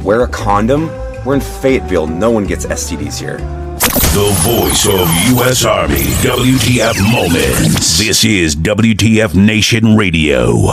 wear a condom. We're in Fayetteville. No one gets STDs here. The voice of U.S. Army, WTF Moments. This is WTF Nation Radio.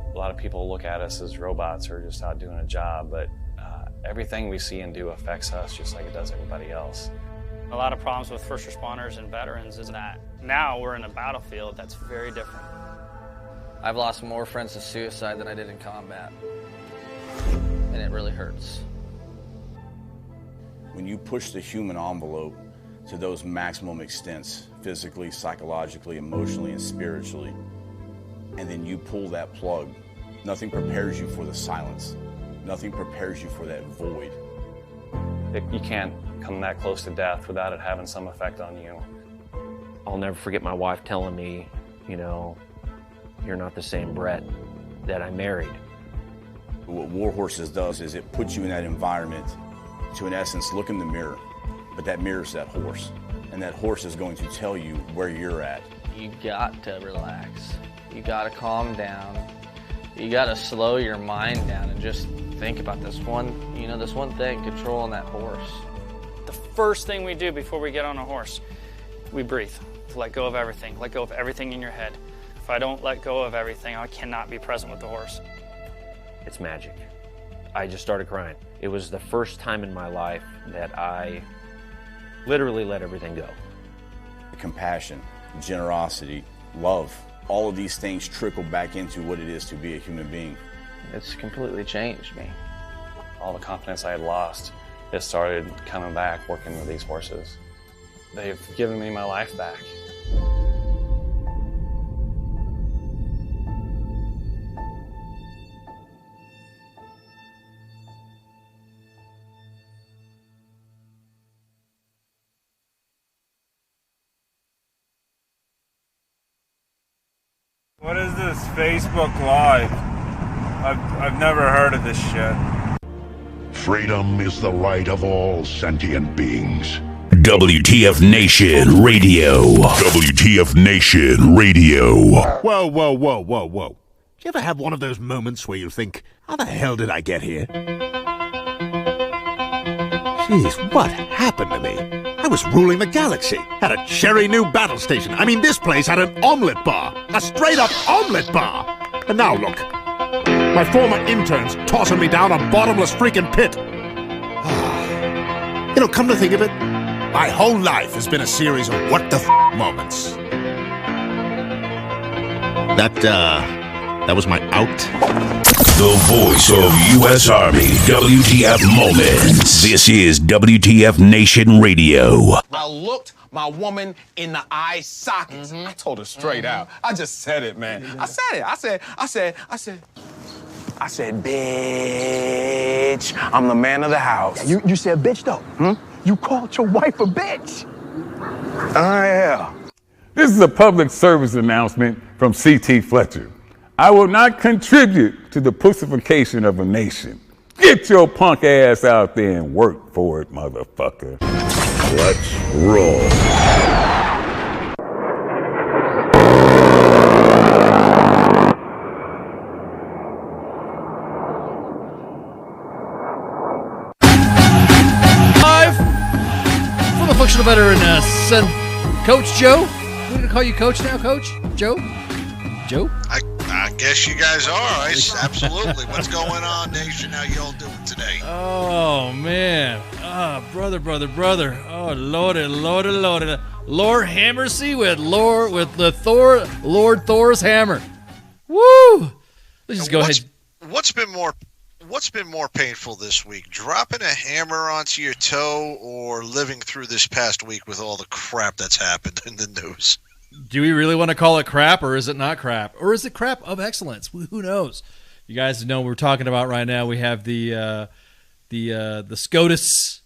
A lot of people look at us as robots or just out doing a job, but everything we see and do affects us just like it does everybody else. A lot of problems with first responders and veterans is that now we're in a battlefield that's very different. I've lost more friends to suicide than I did in combat, and it really hurts. When you push the human envelope to those maximum extents, physically, psychologically, emotionally, and spiritually, and then you pull that plug, nothing prepares you for the silence. Nothing prepares you for that void. You can't come that close to death without it having some effect on you. I'll never forget my wife telling me, you know, you're not the same Brett that I married. What War Horses does is it puts you in that environment to, in essence, look in the mirror. But that mirror's that horse. And that horse is going to tell you where you're at. You got to relax. You got to calm down. You got to slow your mind down and just think about this one thing, controlling that horse. The first thing we do before we get on a horse, we breathe. Let go of everything. Let go of everything in your head. If I don't let go of everything, I cannot be present with the horse. It's magic. I just started crying. It was the first time in my life that I literally let everything go. Compassion, generosity, love, all of these things trickle back into what it is to be a human being. It's completely changed me. all the confidence I had lost, it started coming back working with these horses. They've given me my life back. What is this Facebook Live? I've never heard of this shit. Freedom is the right of all sentient beings. WTF Nation Radio. WTF Nation Radio. Whoa, whoa, whoa, whoa, whoa. Do you ever have one of those moments where you think, how the hell did I get here? Jeez, what happened to me? I was ruling the galaxy, had a cherry new battle station. I mean, this place had an omelet bar, a straight-up omelet bar. And now look, my former intern's tossing me down a bottomless freaking pit. You know, come to think of it, my whole life has been a series of what the moments. That was my out. The voice of U.S. Army, WTF Moments. This is WTF Nation Radio. I looked my woman in the eye sockets. I told her straight out. I just said it, man. I said it. I said, bitch, I'm the man of the house. Yeah, you said bitch, though. You called your wife a bitch. Yeah. This is a public service announcement from C.T. Fletcher. I will not contribute to the pussification of a nation. Get your punk ass out there and work for it, motherfucker. Let's roll. Live from the functional veteran, Coach Joe. We're going to call you Coach now, Coach? Joe? I guess you guys are. Absolutely. What's going on, Nation? How y'all doing today? Oh, man. Brother. Oh, Lordy. Lord Hammersea with Lord Thor's hammer. Woo! Let's just go ahead. What's been more painful this week? Dropping a hammer onto your toe or living through this past week with all the crap that's happened in the news? Do we really want to call it crap, or is it not crap? Or is it crap of excellence? Who knows? You guys know what we're talking about right now. We have the SCOTUS,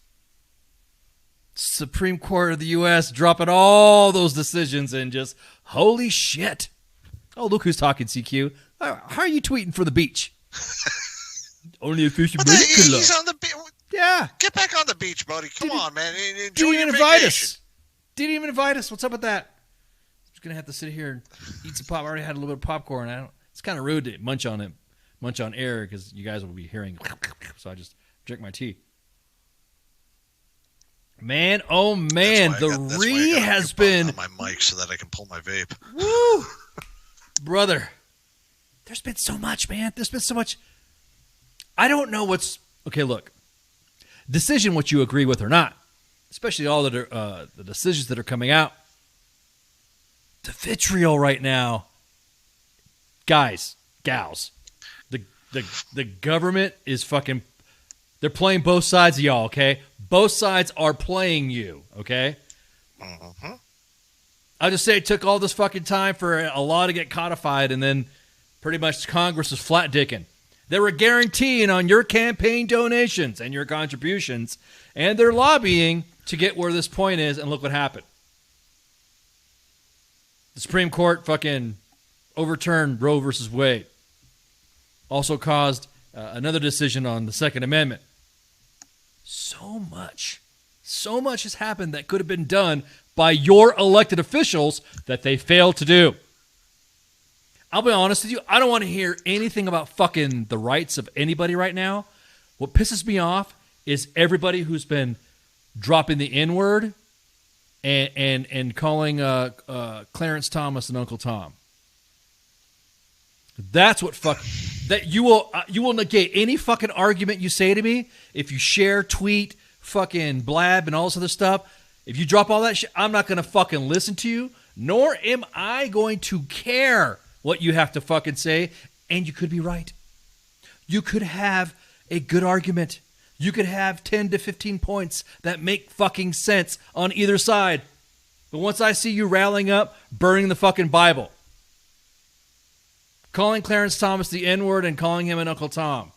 Supreme Court of the U.S., dropping all those decisions and just, holy shit. Oh, look who's talking, CQ. How are you tweeting for the beach? Only official medical law. He's on the beach. Yeah. Get back on the beach, buddy. Come on, man. Enjoy Didn't your even invite vacation. us. Didn't even invite us. What's up with that? Gonna have to sit here and eat some pop. I already had a little bit of popcorn. It's kind of rude to munch on air because you guys will be hearing. So I just drink my tea. Man, oh man, the Ree has been on my mic so that I can pull my vape. Woo, brother. There's been so much, man. There's been so much. I don't know what's okay. Look, decision what you agree with or not, especially all the decisions that are coming out. The vitriol right now, guys, gals, the government is fucking, they're playing both sides of y'all, okay? Both sides are playing you, okay? I'll just say it took all this fucking time for a law to get codified, and then pretty much Congress was flat dicking. They were guaranteeing on your campaign donations and your contributions, and they're lobbying to get where this point is, and look what happened. The Supreme Court fucking overturned Roe versus Wade. Also caused another decision on the Second Amendment. So much has happened that could have been done by your elected officials that they failed to do. I'll be honest with you, I don't want to hear anything about fucking the rights of anybody right now. What pisses me off is everybody who's been dropping the N-word and calling Clarence Thomas and Uncle Tom. That's what that you will negate any fucking argument you say to me if you share, tweet, fucking blab and all this other stuff. If you drop all that shit, I'm not gonna fucking listen to you, nor am I going to care what you have to fucking say. And you could be right. You could have a good argument. You could have 10 to 15 points that make fucking sense on either side. But once I see you rallying up, burning the fucking Bible, calling Clarence Thomas the N-word and calling him an Uncle Tom,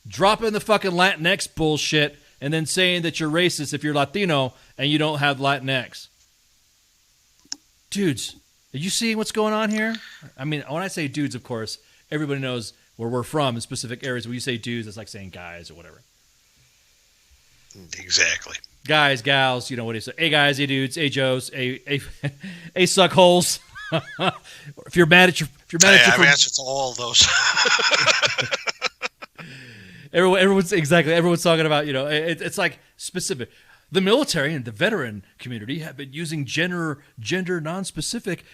dropping the fucking Latinx bullshit and then saying that you're racist if you're Latino and you don't have Latinx. Dudes, are you seeing what's going on here? I mean, when I say dudes, of course, everybody knows where we're from in specific areas. When you say dudes, it's like saying guys or whatever. Exactly. Guys, gals, you know what do you say? Hey guys, hey dudes, hey Joes, hey suckholes. If you're mad at your, I've answered to all of those. Everyone's talking about, you know, it's like specific. The military and the veteran community have been using gender non-specific,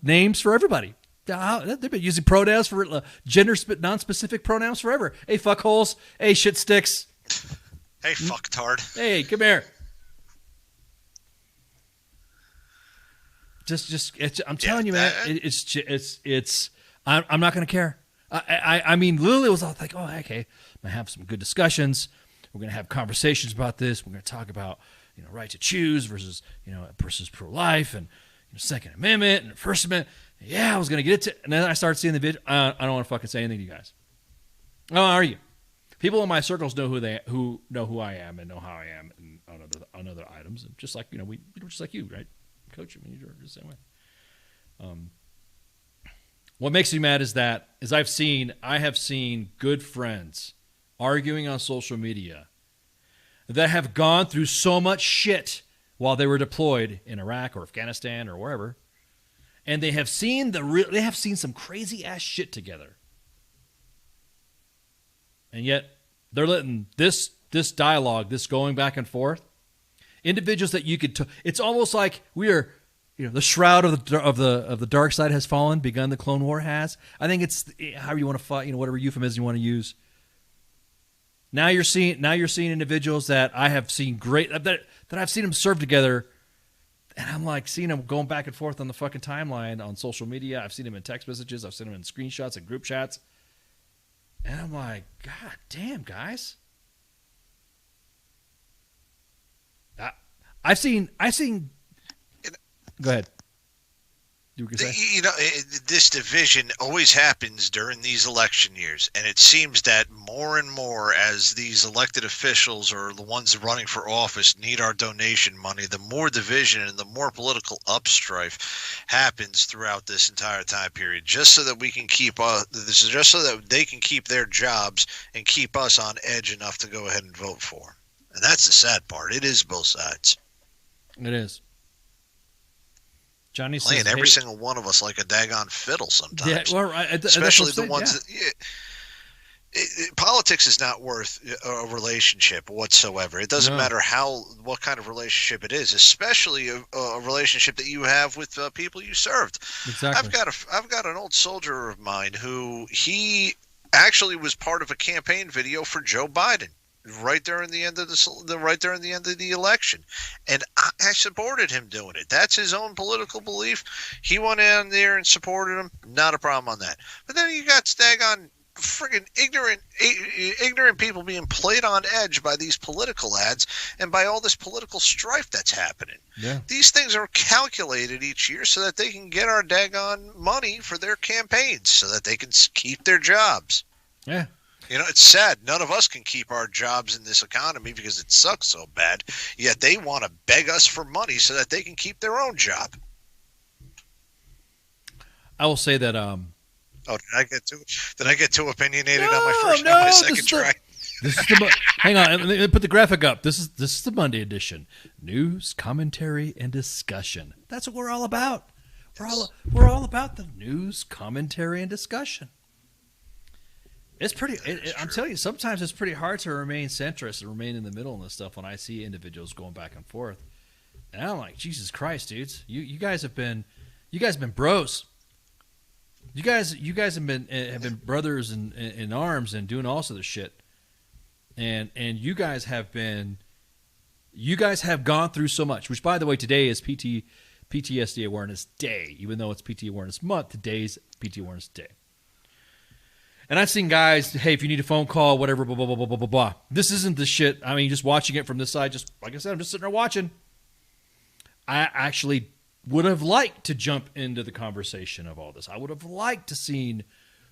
names for everybody. They've been using pronouns for gender non-specific pronouns forever. Hey fuckholes. Hey shit sticks. Hey fucktard. Hey, come here. I'm telling you, man. I'm not gonna care. I mean, literally, it was all like, oh, okay, I'm gonna have some good discussions. We're gonna have conversations about this. We're gonna talk about, you know, right to choose versus pro-life and, you know, Second Amendment and First Amendment. Yeah, I was gonna get it to, and then I started seeing the video. I don't want to fucking say anything to you guys. How are you? People in my circles know who know who I am and know how I am and on other items. And just like, you know, we just like you, right? Coach, I mean, you're the same way. What makes me mad is that I have seen good friends arguing on social media that have gone through so much shit while they were deployed in Iraq or Afghanistan or wherever, and they have seen some crazy ass shit together, and yet they're letting this dialogue, this going back and forth, individuals that you could. It's almost like we are. You know, the shroud of the dark side has fallen. Begun the Clone War has. I think it's however you want to fight. You know, whatever euphemism you want to use. Now you're seeing individuals that I have seen that I've seen them serve together, and I'm like seeing them going back and forth on the fucking timeline on social media. I've seen them in text messages. I've seen them in screenshots and group chats, and I'm like, God damn, guys. I've seen. Go ahead. You know, this division always happens during these election years, and it seems that more and more as these elected officials or the ones running for office need our donation money, the more division and the more political upstrife happens throughout this entire time period, just so that we can keep just so that they can keep their jobs and keep us on edge enough to go ahead and vote for. And that's the sad part. It is both sides. It is. Johnny playing says, every single one of us like a daggone fiddle sometimes. Yeah, well, especially the ones that politics is not worth a relationship whatsoever. It doesn't matter what kind of relationship it is, especially a relationship that you have with people you served. Exactly. I've got an old soldier of mine who he actually was part of a campaign video for Joe Biden. Right during the end of the election, and I supported him doing it. That's his own political belief. He went in there and supported him. Not a problem on that. But then you got daggone friggin' ignorant people being played on edge by these political ads and by all this political strife that's happening. Yeah. These things are calculated each year so that they can get our daggone money for their campaigns, so that they can keep their jobs. Yeah. You know, it's sad. None of us can keep our jobs in this economy because it sucks so bad. Yet they want to beg us for money so that they can keep their own job. I will say that. Oh, did I get too opinionated on my second try? Hang on. Let me put the graphic up. This is the Monday edition. News, commentary, and discussion. That's what we're all about. We're all about the news, commentary, and discussion. It's pretty. I'm telling you, sometimes it's pretty hard to remain centrist and remain in the middle and this stuff when I see individuals going back and forth. And I'm like, Jesus Christ, dudes, you guys have been bros. You guys have been brothers in arms and doing all sorts of shit. And you guys have gone through so much. Which, by the way, today is PTSD Awareness Day, even though it's PT Awareness Month. Today's PT Awareness Day. And I've seen guys, hey, if you need a phone call, whatever, blah, blah, blah, blah, blah, blah, blah. This isn't the shit. I mean, just watching it from this side, just like I said, I'm just sitting there watching. I actually would have liked to jump into the conversation of all this. I would have liked to seen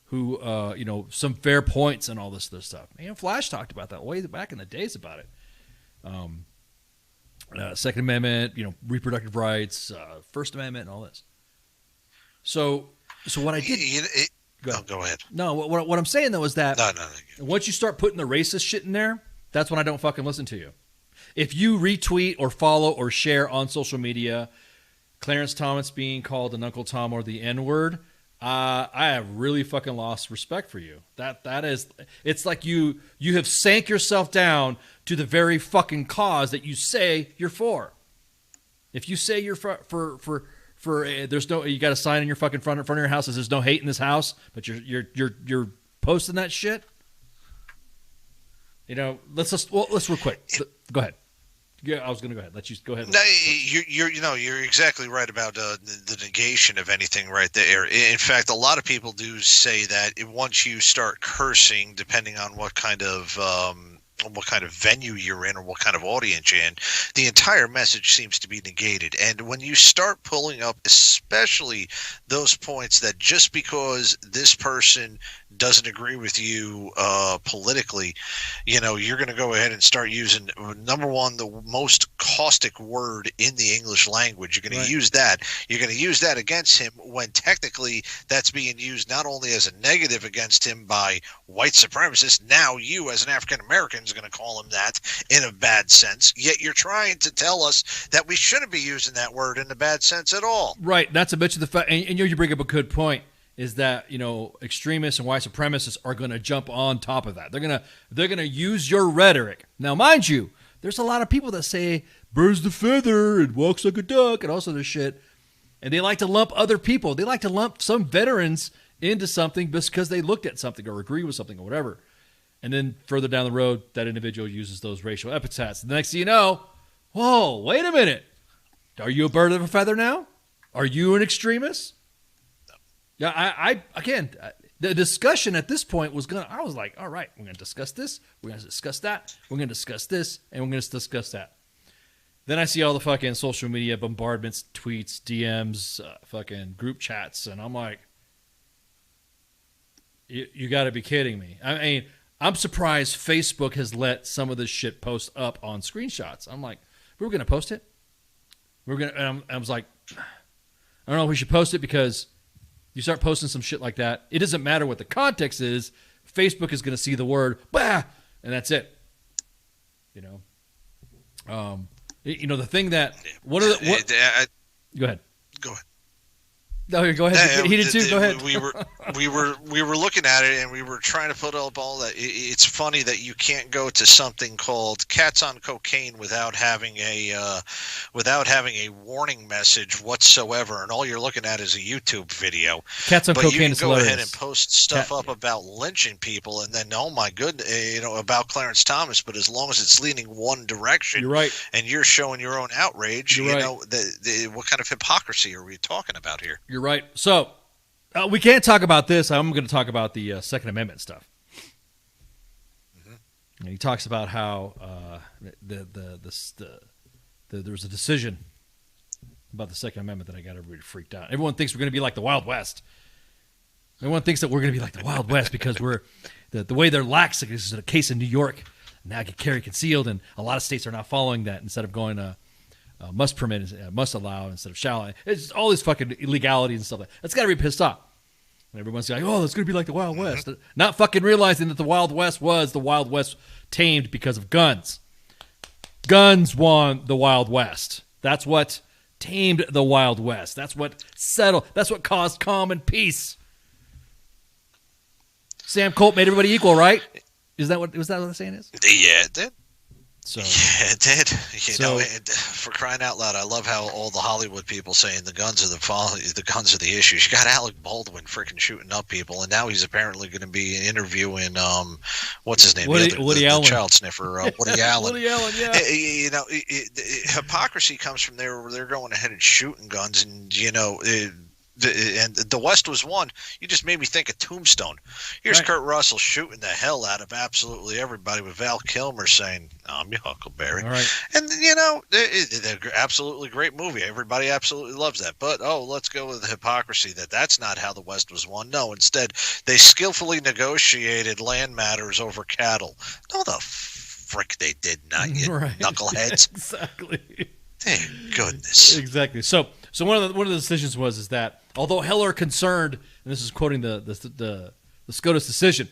who, some fair points and all this stuff. Man, Flash talked about that way back in the days about it. Second Amendment, reproductive rights, First Amendment, and all this. So what I did... Go ahead. No, what I'm saying, though, is that once you start putting the racist shit in there, that's when I don't fucking listen to you. If you retweet or follow or share on social media Clarence Thomas being called an Uncle Tom or the N-word, I have really fucking lost respect for you. That is, it's like you have sank yourself down to the very fucking cause that you say you're for. If you say you're for there's no, you got a sign in your fucking front of your house that says there's no hate in this house, but you're posting that shit. Let's real quick. Go ahead. Yeah, I was going to go ahead. Let you go ahead. No, you're exactly right about the negation of anything right there. In fact, a lot of people do say that once you start cursing, depending on what kind of venue you're in or what kind of audience you're in, the entire message seems to be negated. And when you start pulling up, especially those points that just because this person doesn't agree with you politically, you're going to go ahead and start using, number one, the most caustic word in the English language. You're going to use that. You're going to use that against him when technically that's being used not only as a negative against him by white supremacists. Now you as an African American is going to call him that in a bad sense. Yet you're trying to tell us that we shouldn't be using that word in a bad sense at all. Right. That's a bit of the fact. And you bring up a good point. Is that extremists and white supremacists are going to jump on top of that? They're gonna use your rhetoric. Now, mind you, there's a lot of people that say birds the feather and walks like a duck and all sorts of shit, and they like to lump other people. They like to lump some veterans into something just because they looked at something or agree with something or whatever. And then further down the road, that individual uses those racial epithets. The next thing you know, whoa, wait a minute, are you a bird of a feather now? Are you an extremist? Yeah, again, the discussion at this point I was like, all right, we're going to discuss this, we're going to discuss that, we're going to discuss this, and we're going to discuss that. Then I see all the fucking social media bombardments, tweets, DMs, fucking group chats, and I'm like, you got to be kidding me. I mean, I'm surprised Facebook has let some of this shit post up on screenshots. I'm like, we're going to post it? And I was like, I don't know if we should post it because... You start posting some shit like that, it doesn't matter what the context is. Facebook is going to see the word, bah, and that's it. The thing that go ahead. Go ahead. No, go ahead. He did too. Go ahead. We were looking at it and we were trying to put up all that. It's funny that you can't go to something called Cats on Cocaine without having a warning message whatsoever, and all you're looking at is a YouTube video. Cats on Cocaine. But you can go ahead and post stuff up about lynching people, and then oh my goodness, about Clarence Thomas. But as long as it's leaning one direction, you're right, and you're showing your own outrage, you're right. What kind of hypocrisy are we talking about here? You're right. So we can't talk about this. I'm going to talk about the Second Amendment stuff. Mm-hmm. And he talks about how there was a decision about the Second Amendment that I got everybody freaked out. Everyone thinks we're going to be like the Wild West. Everyone thinks that we're going to be like the Wild West because we're the way they're lax. Is a case in New York now can carry concealed, and a lot of states are now following that instead of going must permit, must allow instead of shall. It's all this fucking illegality and stuff. That's got to be pissed off. And everyone's like, oh, it's going to be like the Wild West. Not fucking realizing that the Wild West was the Wild West tamed because of guns. Guns won the Wild West. That's what tamed the Wild West. That's what settled. That's what caused calm and peace. Sam Colt made everybody equal, right? Was that what the saying is? Yeah, it did. So, yeah, it did. For crying out loud, I love how all the Hollywood people saying the guns are the guns are the issues. You got Alec Baldwin freaking shooting up people, and now he's apparently going to be interviewing what's his name, Woody Allen, the child sniffer, Woody Allen. Woody Allen, yeah. Hypocrisy comes from there where they're going ahead and shooting guns, and and the West was won, you just made me think of Tombstone. Here's Kurt Russell shooting the hell out of absolutely everybody with Val Kilmer saying, "I'm your Huckleberry." All right. And, they're absolutely great movie. Everybody absolutely loves that. But, let's go with the hypocrisy that's not how the West was won. No, instead, they skillfully negotiated land matters over cattle. No, the frick they did not, you knuckleheads. Exactly. Thank goodness. Exactly. So one of the decisions is that although Heller concerned, and this is quoting the SCOTUS decision,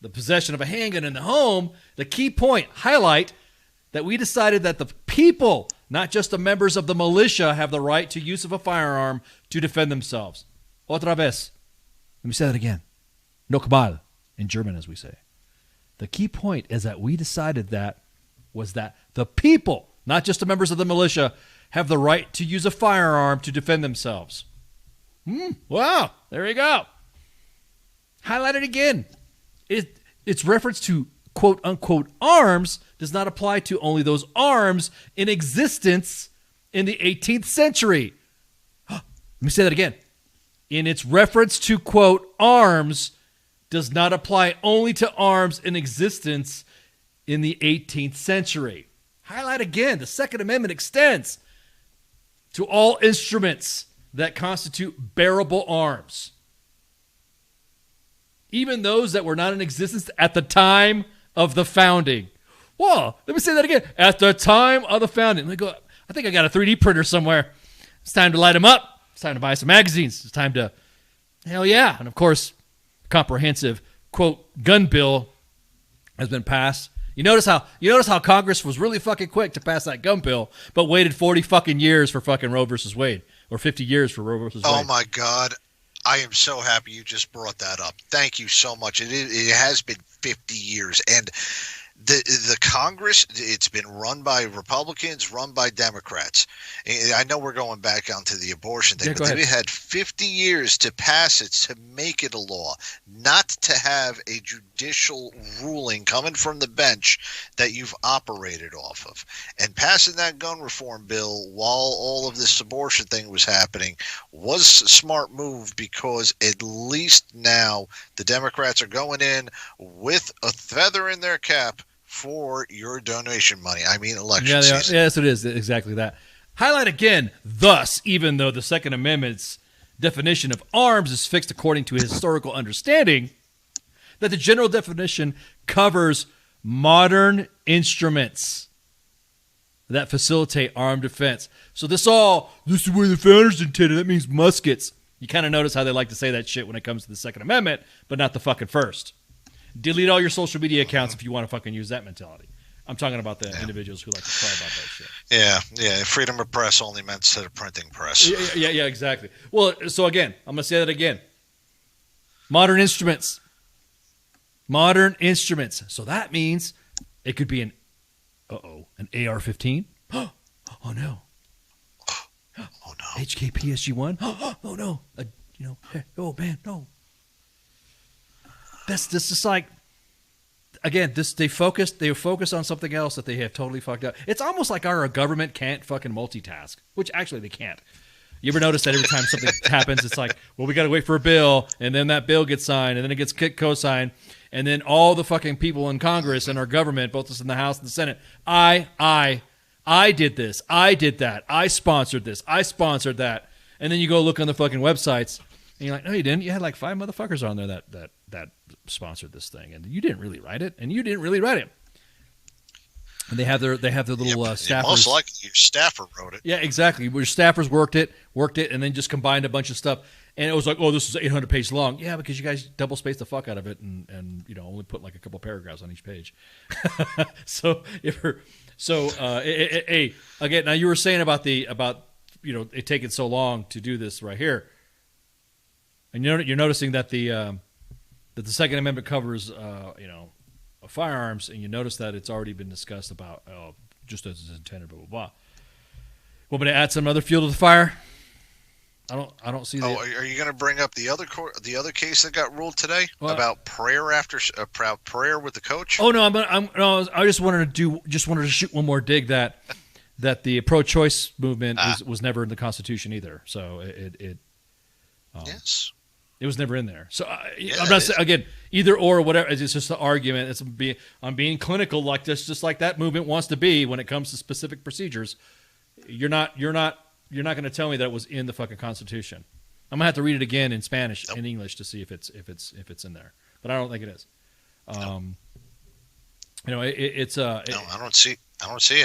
the possession of a handgun in the home, the key point highlight that we decided that the people, not just the members of the militia, have the right to use of a firearm to defend themselves. Otra vez. Let me say that again. Nokbal, in German, as we say. The key point is that we decided that the people, not just the members of the militia, have the right to use a firearm to defend themselves. Wow, there you go. Highlight it again. Its reference to quote-unquote arms does not apply to only those arms in existence in the 18th century. Let me say that again. In its reference to, quote, arms does not apply only to arms in existence in the 18th century. Highlight again, the Second Amendment extends to all instruments that constitute bearable arms, even those that were not in existence at the time of the founding. Whoa, let me say that again. At the time of the founding. Let me go. I think I got a 3D printer somewhere. It's time to light them up. It's time to buy some magazines. It's time to, hell yeah. And of course, comprehensive, quote, gun bill has been passed. You notice how Congress was really fucking quick to pass that gun bill, but waited 40 fucking years for fucking Roe versus Wade, or 50 years for Roe versus Wade. Oh my God. I am so happy you just brought that up. Thank you so much. It has been 50 years. And the Congress, it's been run by Republicans, run by Democrats. I know we're going back onto the abortion thing, but they had 50 years to pass it, to make it a law, not to have a judicial ruling coming from the bench that you've operated off of. And passing that gun reform bill while all of this abortion thing was happening was a smart move, because at least now the Democrats are going in with a feather in their cap for your donation money. I mean, election season. Yes, it is exactly that. Highlight again, thus, even though the Second Amendment's definition of arms is fixed according to historical understanding, that the general definition covers modern instruments that facilitate armed defense. So this is where the founders intended. That means muskets. You kind of notice how they like to say that shit when it comes to the Second Amendment, but not the fucking first. Delete all your social media accounts if you want to fucking use that mentality. I'm talking about the individuals who like to cry about that shit. Yeah. Freedom of press only meant to the printing press. Yeah, exactly. Well, so again, I'm going to say that again. Modern instruments. So that means it could be an AR-15. Oh, no. Oh, no. HK-PSG-1. Oh, no. Oh, man, no. That's just like, again, they focus on something else that they have totally fucked up. It's almost like our government can't fucking multitask, which actually they can't. You ever notice that every time something happens, it's like, well, we got to wait for a bill, and then that bill gets signed, and then it gets co-signed, and then all the fucking people in Congress and our government, both us in the House and the Senate, I did this, I did that, I sponsored this, I sponsored that, and then you go look on the fucking websites, and you're like, no, you didn't. You had like 5 motherfuckers on there that sponsored this thing, and you didn't really write it, and you didn't really write it. And they have their little staffers. Most likely your staffer wrote it. Yeah, exactly. Your staffers worked it, and then just combined a bunch of stuff. And it was like, oh, this is 800 pages long. Yeah, because you guys double spaced the fuck out of it, and only put like a couple paragraphs on each page. Again, now you were saying about it taking so long to do this right here. And you're noticing that the Second Amendment covers firearms, and you notice that it's already been discussed about just as it's intended, blah blah blah. Want me to add some other fuel to the fire? I don't see. Are you going to bring up the other case that got ruled today about prayer after prayer with the coach? Oh no, I just wanted to shoot one more dig that the pro-choice movement was never in the Constitution either. So Yes. It was never in there. So I'm not saying, again, either or whatever. It's just an argument. I'm being clinical like this, just like that movement wants to be when it comes to specific procedures. You're not going to tell me that it was in the fucking Constitution. I'm gonna have to read it again in Spanish and English to see if it's in there. But I don't think it is. It's no, I don't see it. I don't see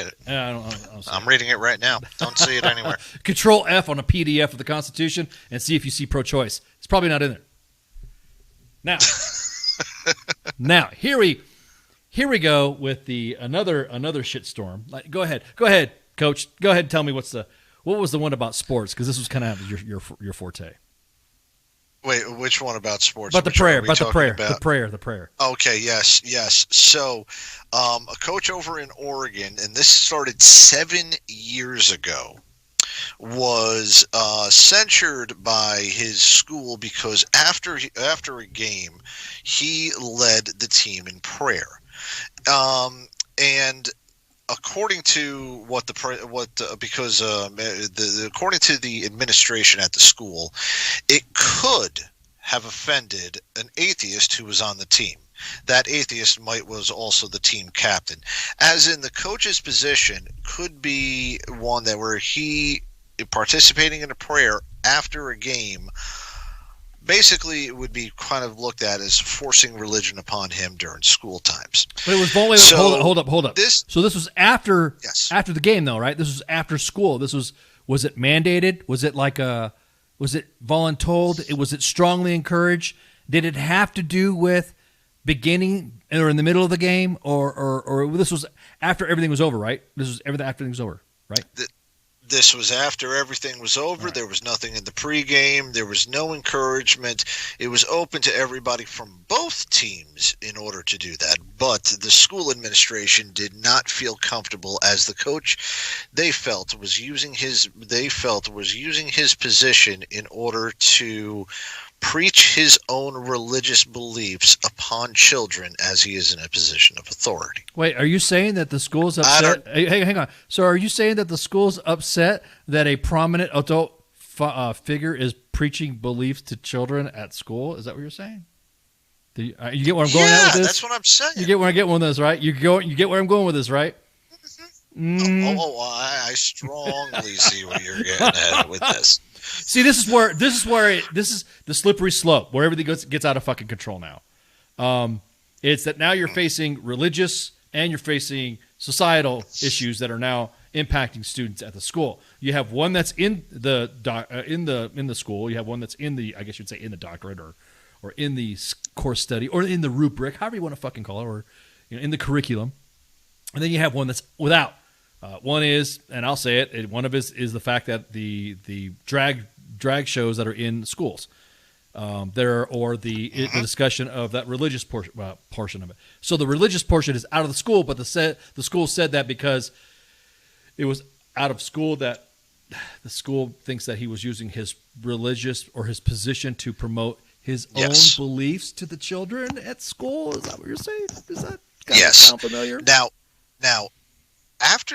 I'm reading it right now. Don't see it anywhere. Control F on a PDF of the Constitution and see if you see pro-choice. It's probably not in there. Now, here we go with the another shitstorm. Go ahead, Coach. Go ahead and tell me what was the one about sports, because this was kind of your forte. Wait, which one about sports? About the prayer. The prayer. Okay, yes. So, a coach over in Oregon, and this started 7 years ago, was censured by his school because after a game, he led the team in prayer, and according to according to the administration at the school, it could have offended an atheist who was on the team. That atheist was also the team captain. As in, the coach's position could be one that where he participating in a prayer after a game. Basically, it would be kind of looked at as forcing religion upon him during school times. But it was only hold up. So this was after the game, though, right? This was after school. Was it mandated? Was it was it voluntold? Was it strongly encouraged? Did it have to do with beginning or in the middle of the game, or this was after everything was over, right? This was everything after everything was over, right? This was after everything was over. Right. There was nothing in the pregame. There was no encouragement. It was open to everybody from both teams in order to do that. But the school administration did not feel comfortable, as the coach they felt was using his position in order to preach his own religious beliefs upon children, as he is in a position of authority. Wait, are you saying that the school's upset? Hang on. So are you saying that the school's upset that a prominent adult figure is preaching beliefs to children at school? Is that what you're saying? You get where I'm going at with this? Yeah, that's what I'm saying. You get where I get with this, right? You get where I'm going with this, right? I strongly see where you're getting at with this. See, this is the slippery slope where everything gets out of fucking control now. It's that now you're facing religious and you're facing societal issues that are now impacting students at the school. You have one that's in the school. You have one that's in the, I guess you'd say, in the doctorate or in the course study or in the rubric, however you want to fucking call it, or in the curriculum. And then you have one that's without. One is, and I'll say it, one of it is the fact that the drag shows that are in schools, the discussion of that religious portion of it. So the religious portion is out of the school, but the school said that because it was out of school, that the school thinks that he was using his religious or his position to promote his own beliefs to the children at school. Is that what you're saying? Does that kind of sound familiar?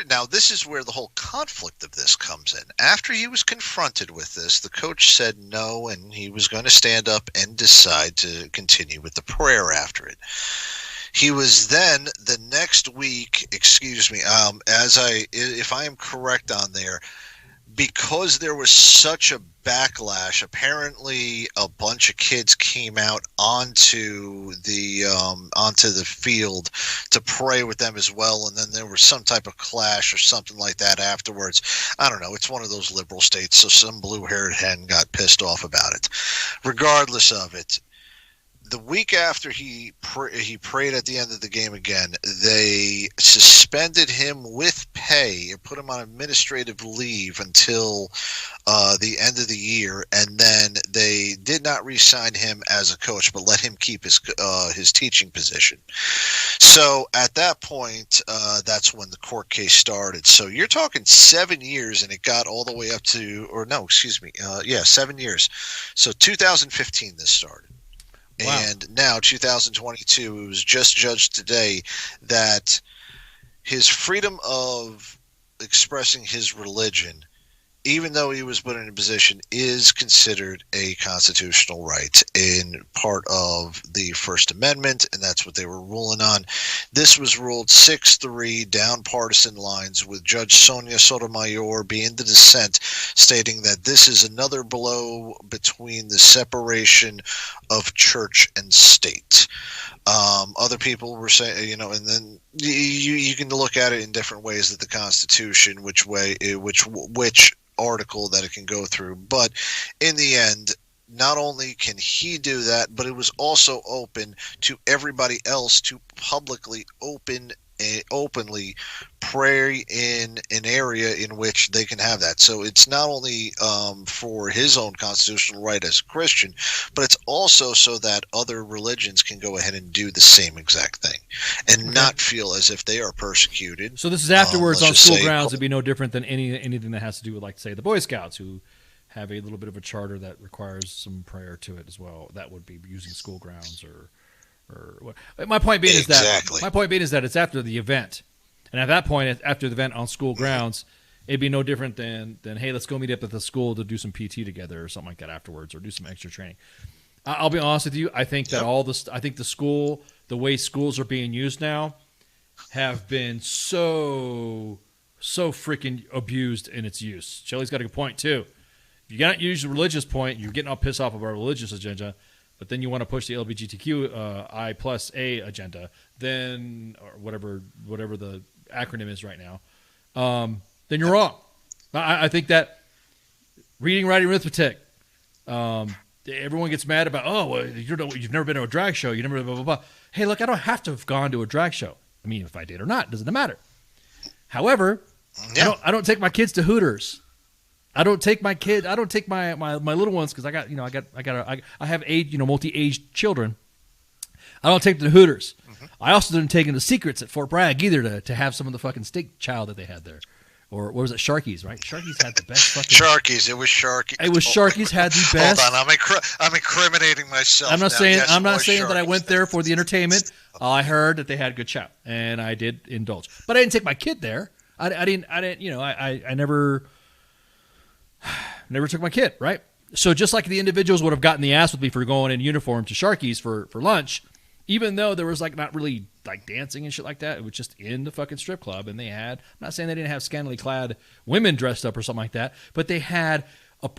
Now, this is where the whole conflict of this comes in. After he was confronted with this, the coach said no, and he was going to stand up and decide to continue with the prayer after it. He was then the next week, if I am correct on there, because there was such a backlash, apparently a bunch of kids came out onto the field to pray with them as well, and then there was some type of clash or something like that afterwards. I don't know. It's one of those liberal states, so some blue-haired hen got pissed off about it. Regardless of it, the week after he prayed at the end of the game again, they suspended him with pay and put him on administrative leave until the end of the year, and then they did not re-sign him as a coach, but let him keep his teaching position. So at that point, that's when the court case started. So you're talking 7 years, and it got all the way up to, 7 years. So 2015 this started. Wow. And now, 2022, it was just judged today that his freedom of expressing his religion even though he was put in a position, is considered a constitutional right in part of the First Amendment, and that's what they were ruling on. This was ruled 6-3 down partisan lines, with Judge Sonia Sotomayor being the dissent, stating that this is another blow between the separation of church and state. Other people were saying, and then you can look at it in different ways, that the Constitution, which article that it can go through. But in the end, not only can he do that, but it was also open to everybody else to publicly openly pray in an area in which they can have that. So it's not only for his own constitutional right as a Christian, but it's also so that other religions can go ahead and do the same exact thing and not feel as if they are persecuted. So this is afterwards on school grounds. It'd be no different than anything that has to do with, like, say, the Boy Scouts, who have a little bit of a charter that requires some prayer to it as well. That would be using school grounds or my point being is that it's after the event, and at that point, after the event on school grounds, it'd be no different than hey, let's go meet up at the school to do some PT together or something like that afterwards, or do some extra training. I'll be honest with you. I think that the way schools are being used now, have been so freaking abused in its use. Shelley's got a good point too. If you got to use the religious point, you're getting all pissed off of our religious agenda. But then you want to push the LGBTQI+A agenda, then, or whatever the acronym is right now, then you're wrong. I think that reading, writing, arithmetic, everyone gets mad about, well, you've never been to a drag show, you never blah, blah, blah. Hey, look, I don't have to have gone to a drag show. I mean, if I did or not, doesn't matter. However, I don't take my kids to Hooters. I don't take my little ones, because I have multi-aged children. I don't take them to Hooters. I also didn't take them to Secrets at Fort Bragg either to have some of the fucking steak chow that they had there. Or what was it? Sharky's, right? Sharky's had the best fucking... Sharky's. It was Sharky's. It was Sharky's had the best... Hold on. I'm incriminating myself. I'm not saying that I went there for the entertainment. I heard that they had good chow, and I did indulge. But I didn't take my kid there. I never took my kid, right? So just like the individuals would have gotten the ass with me for going in uniform to Sharky's for lunch, even though there was like not really like dancing and shit like that, it was just in the fucking strip club, and they had, I'm not saying they didn't have scantily clad women dressed up or something like that, but they had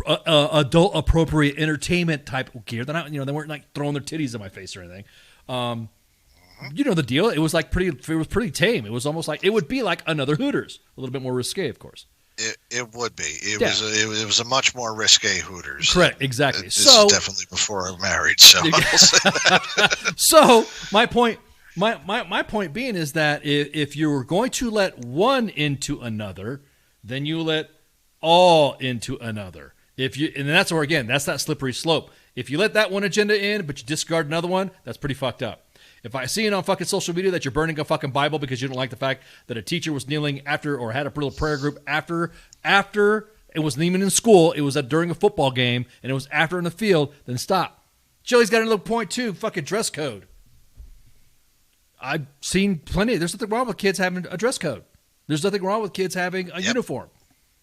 adult appropriate entertainment type gear. They're not, they weren't like throwing their titties in my face or anything. You know the deal. It was pretty tame. It was almost like, it would be like another Hooters, a little bit more risque, of course. It would be. It was a much more risque Hooters. Correct, exactly. This is definitely before I'm married, so I'll say that. So my point being is that if you were going to let one into another, then you let all into another. And that's where, again, that's that slippery slope. If you let that one agenda in, but you discard another one, that's pretty fucked up. If I see it on fucking social media that you're burning a fucking Bible because you don't like the fact that a teacher was kneeling after, or had a little prayer group after it wasn't even in school, it was during a football game, and it was after in the field, then stop. Joey's got a little point too, fucking dress code. I've seen plenty. There's nothing wrong with kids having a dress code. There's nothing wrong with kids having a uniform.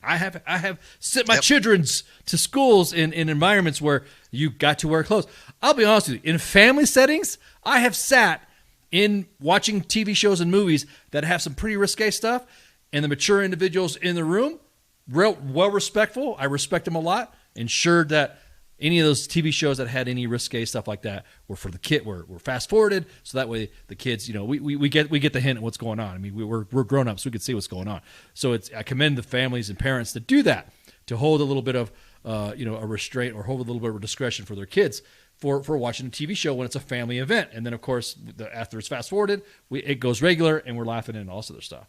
I have sent my children's to schools in environments where you got to wear clothes. I'll be honest with you. In family settings, I have sat in watching TV shows and movies that have some pretty risque stuff, and the mature individuals in the room, well respectful. I respect them a lot. Ensured that any of those TV shows that had any risque stuff like that were for the kid, were fast forwarded, so that way the kids, we get the hint of what's going on. I mean, we're grown ups, so we can see what's going on. So I commend the families and parents that do that, to hold a little bit of a restraint, or hold a little bit of discretion for their kids for watching a TV show when it's a family event. And then of course after it's fast forwarded, it goes regular, and we're laughing and all this other stuff.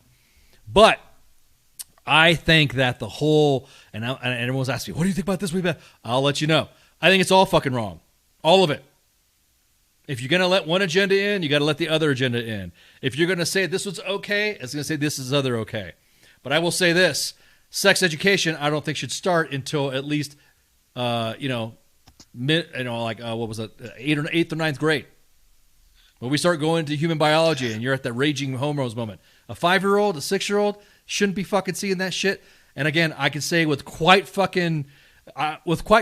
But I think that the whole, and everyone's asking me, what do you think about this? I'll let you know. I think it's all fucking wrong. All of it. If you're going to let one agenda in, you got to let the other agenda in. If you're going to say this was okay, it's going to say this is other okay. But I will say this, sex education, I don't think should start until at least, what was it, 8th or 9th grade. When we start going into human biology and you're at that raging hormones moment. A 5-year-old, a 6-year-old shouldn't be fucking seeing that shit. And again, I can say with quite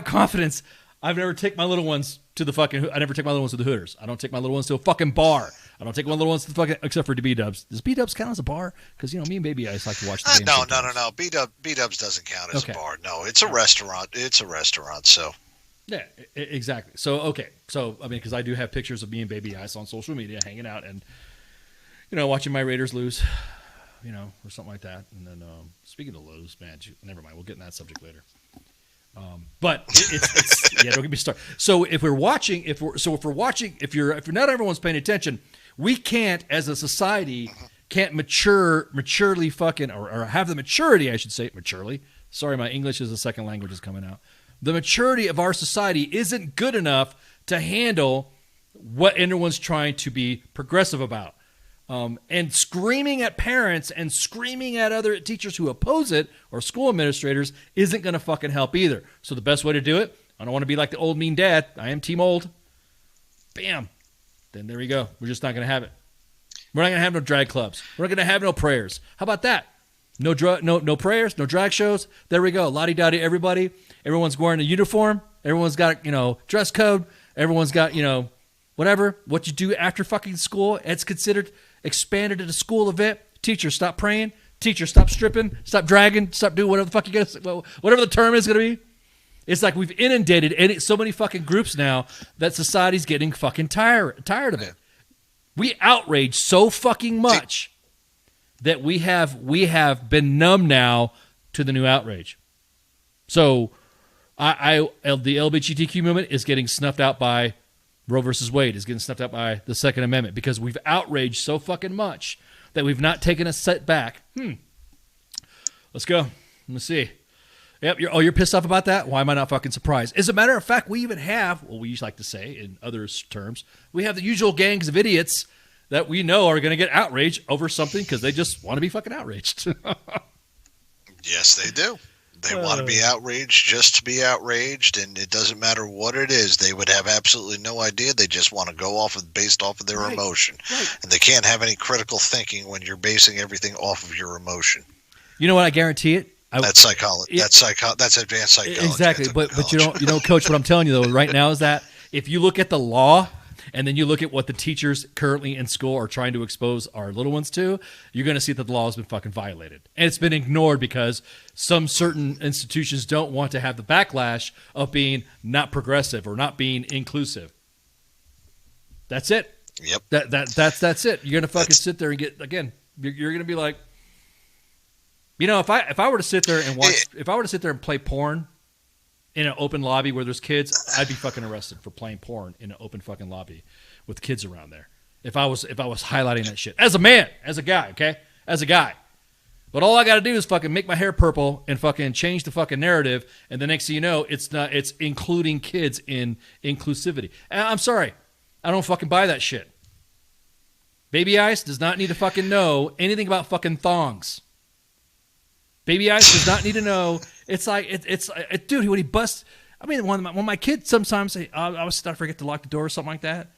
confidence, I've never taken my little ones to the fucking. I never take my little ones to the Hooters. I don't take my little ones to a fucking bar. I don't take my little ones to the fucking, except for B-Dubs. Does B-Dubs count as a bar? Because me and Baby Ice like to watch the game. No. B-Dubs doesn't count as a bar. No, it's a restaurant. It's a restaurant. So. Yeah, exactly. So okay, because I do have pictures of me and Baby Ice on social media hanging out and watching my Raiders lose, or something like that. And then speaking of lose, man, never mind. We'll get in that subject later. But it's don't get me started. So if not everyone's paying attention, we can't as a society maturely fucking or have the maturity, I should say, maturely. Sorry, my English as a second language is coming out. The maturity of our society isn't good enough to handle what everyone's trying to be progressive about. And screaming at parents and screaming at other teachers who oppose it or school administrators isn't going to fucking help either. So the best way to do it, I don't want to be like the old mean dad. I am team old. Bam. Then there we go. We're just not going to have it. We're not going to have no drag clubs. We're not going to have no prayers. How about that? No prayers, no drag shows. There we go. Lottie-dottie, everybody. Everyone's wearing a uniform. Everyone's got, dress code. Everyone's got, whatever. What you do after fucking school, it's considered expanded at a school event. Teacher, stop praying. Teacher, stop stripping. Stop dragging. Stop doing whatever the fuck you got to say. Whatever the term is going to be. It's like we've inundated so many fucking groups now that society's getting fucking tired of it. We outrage so fucking much that we have been numb now to the new outrage. So the LGBTQ movement is getting snuffed out by Roe versus Wade, is getting snuffed out by the Second Amendment because we've outraged so fucking much that we've not taken a step back. Let's go. Let's see. Yep, you're pissed off about that? Why am I not fucking surprised? As a matter of fact, we even have, we used like to say in other terms, we have the usual gangs of idiots that we know are going to get outraged over something because they just want to be fucking outraged. Yes, they do. They want to be outraged just to be outraged, and it doesn't matter what it is. They would have absolutely no idea. They just want to go based off of their emotion. Right. And they can't have any critical thinking when you're basing everything off of your emotion. You know what? I guarantee it. That's psychology. That's advanced psychology. Exactly. But you know, Coach, what I'm telling you though right now is that if you look at the law and then you look at what the teachers currently in school are trying to expose our little ones to, you're going to see that the law has been fucking violated. And it's been ignored because some certain institutions don't want to have the backlash of being not progressive or not being inclusive. That's it. Yep. That's it. You're going to fucking sit there and get, again, you're going to be like, if I were to sit there and watch, if I were to sit there and play porn in an open lobby where there's kids, I'd be fucking arrested for playing porn in an open fucking lobby with kids around there. If I was highlighting that shit as a man, as a guy, okay, as a guy. But all I got to do is fucking make my hair purple and fucking change the fucking narrative, and the next thing you know, it's including kids in inclusivity. And I'm sorry, I don't fucking buy that shit. Baby Ice does not need to fucking know anything about fucking thongs. Baby Ice does not need to know. It's like, dude, when he busts, I mean, when my kids sometimes say, I forget to lock the door or something like that.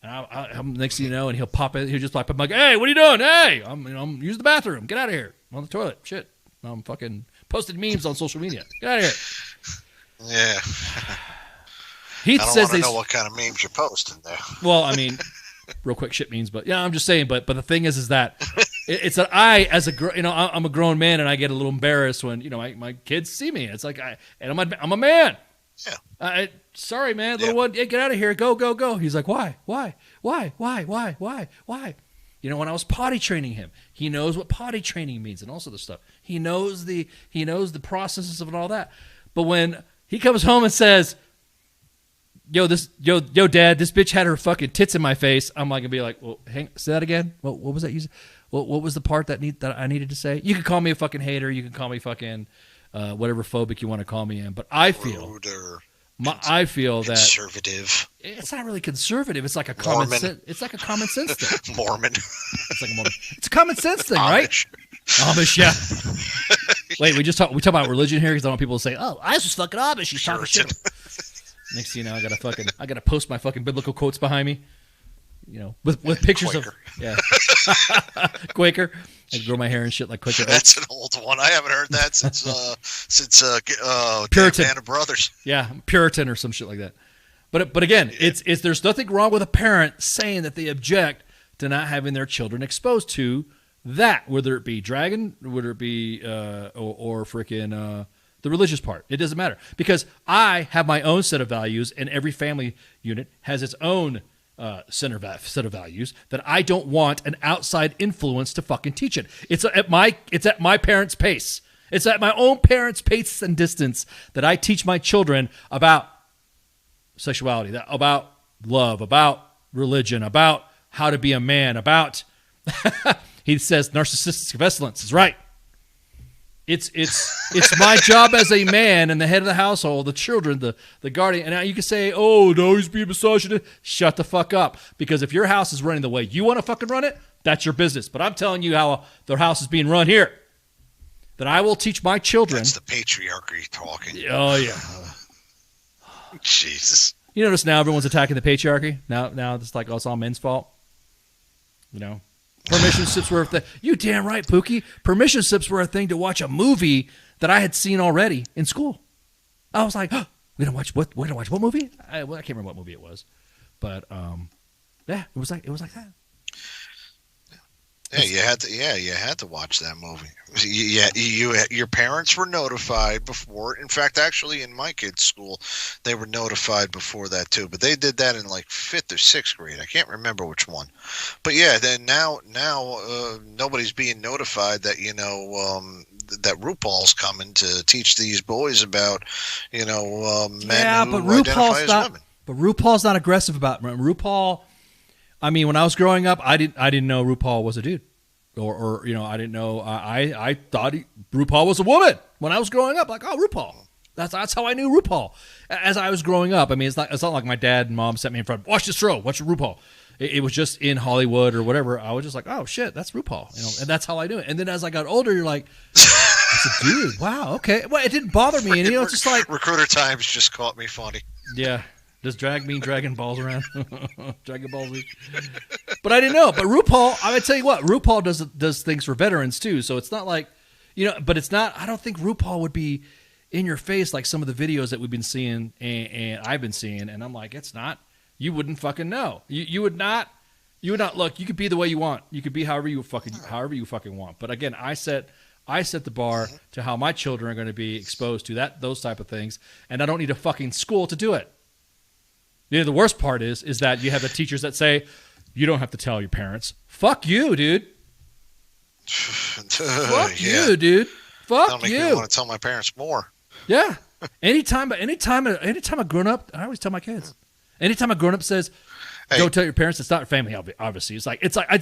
And I'm next thing you know, and he'll pop in, he'll just like, I'm like, hey, what are you doing? Hey, I'm using the bathroom. Get out of here. I'm on the toilet. Shit. I'm fucking posted memes on social media. Get out of here. Yeah. Heath I don't says want to know what kind of memes you're posting there. Well, I mean, real quick shit memes, but yeah, I'm just saying. But the thing is that it's that I, as I'm a grown man, and I get a little embarrassed when my kids see me. It's like I'm a man. Yeah. Sorry, man, little one, get out of here. Go. He's like, why? When I was potty training him, he knows what potty training means and all sorts of stuff. He knows the processes of it and all that. But when he comes home and says, Yo, Dad, this bitch had her fucking tits in my face. I'm like gonna be like, well, say that again. What was that? What was the part that I needed to say? You can call me a fucking hater. You can call me fucking whatever phobic you want to call me in. But I feel that conservative. It's not really conservative. It's like a common sense. It's like a common sense thing. Mormon. It's like a Mormon. It's a common sense thing, right? Amish, yeah. Wait, we talk about religion here because I want people to say, "Oh, I was just fucking Amish." She's talking shit. Next thing you know, I gotta post my fucking biblical quotes behind me, with pictures Quaker. of Quaker. I grow my hair and shit like Quaker Oats. That's an old one. I haven't heard that since Puritan. Band of Brothers. Yeah, Puritan or some shit like that. But again, it's there's nothing wrong with a parent saying that they object to not having their children exposed to that, whether it be dragon, whether it be or freaking the religious part. It doesn't matter, because I have my own set of values, and every family unit has its own set of values that I don't want an outside influence to fucking teach it. It's at my parents' pace. It's at my own parents' pace and distance that I teach my children about sexuality, about love, about religion, about how to be a man, about he says narcissistic excellence is right. It's my job as a man and the head of the household, the children, the guardian. And now you can say, oh, no, he's being misogynist. Shut the fuck up. Because if your house is running the way you want to fucking run it, that's your business. But I'm telling you how their house is being run here. That I will teach my children. That's the patriarchy talking. Oh, yeah. Jesus. You notice now everyone's attacking the patriarchy? Now it's like, oh, it's all men's fault. You know? Permission slips were a thing. You damn right, Pookie. Permission slips were a thing to watch a movie that I had seen already in school. I was like, oh, we're gonna watch what movie? I can't remember what movie it was, but yeah, it was like that. Yeah, you had to watch that movie. Your parents were notified before. In fact, actually, in my kids' school, they were notified before that too. But they did that in like 5th or 6th grade. I can't remember which one. But yeah, then now nobody's being notified that that RuPaul's coming to teach these boys about men who identify as women. But RuPaul's not aggressive about RuPaul. I mean, when I was growing up, I didn't know RuPaul was a dude, or I didn't know. I thought RuPaul was a woman when I was growing up. Like, oh, RuPaul. That's how I knew RuPaul as I was growing up. I mean, it's not like my dad and mom sent me in front. Watch this show. Watch RuPaul. It was just in Hollywood or whatever. I was just like, oh shit, that's RuPaul. And that's how I knew it. And then as I got older, you're like, that's a dude. Wow. Okay. Well, it didn't bother me. And it's just like Recruiter Times just caught me funny. Yeah. Does drag mean dragging balls around? Dragon Ball Z. But I didn't know. But RuPaul, I would tell you what, RuPaul does things for veterans too. So it's not like, but it's not, I don't think RuPaul would be in your face like some of the videos that we've been seeing and I've been seeing. And I'm like, it's not, you wouldn't fucking know. You would not, look, you could be the way you want. You could be however you fucking want. But again, I set the bar to how my children are going to be exposed to those type of things. And I don't need a fucking school to do it. The worst part is that you have the teachers that say, you don't have to tell your parents. Fuck you, dude. Fuck you, dude. Fuck you. I want to tell my parents more. Yeah. Anytime a grown-up, I always tell my kids. Anytime a grown-up says, don't tell your parents, it's not family, obviously. It's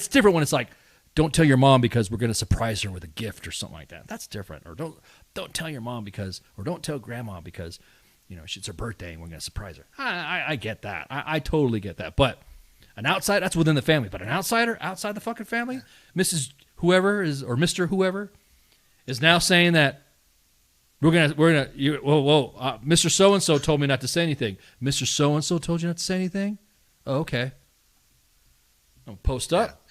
different when it's like, don't tell your mom because we're going to surprise her with a gift or something like that. That's different. Or don't tell your mom or don't tell grandma because it's her birthday and we're going to surprise her. I get that. I totally get that. But an outsider, that's within the family. But an outsider outside the fucking family, Mrs. Whoever is, or Mr. Whoever is now saying that Mr. So-and-so told me not to say anything. Mr. So-and-so told you not to say anything? Oh, okay. I'll post up.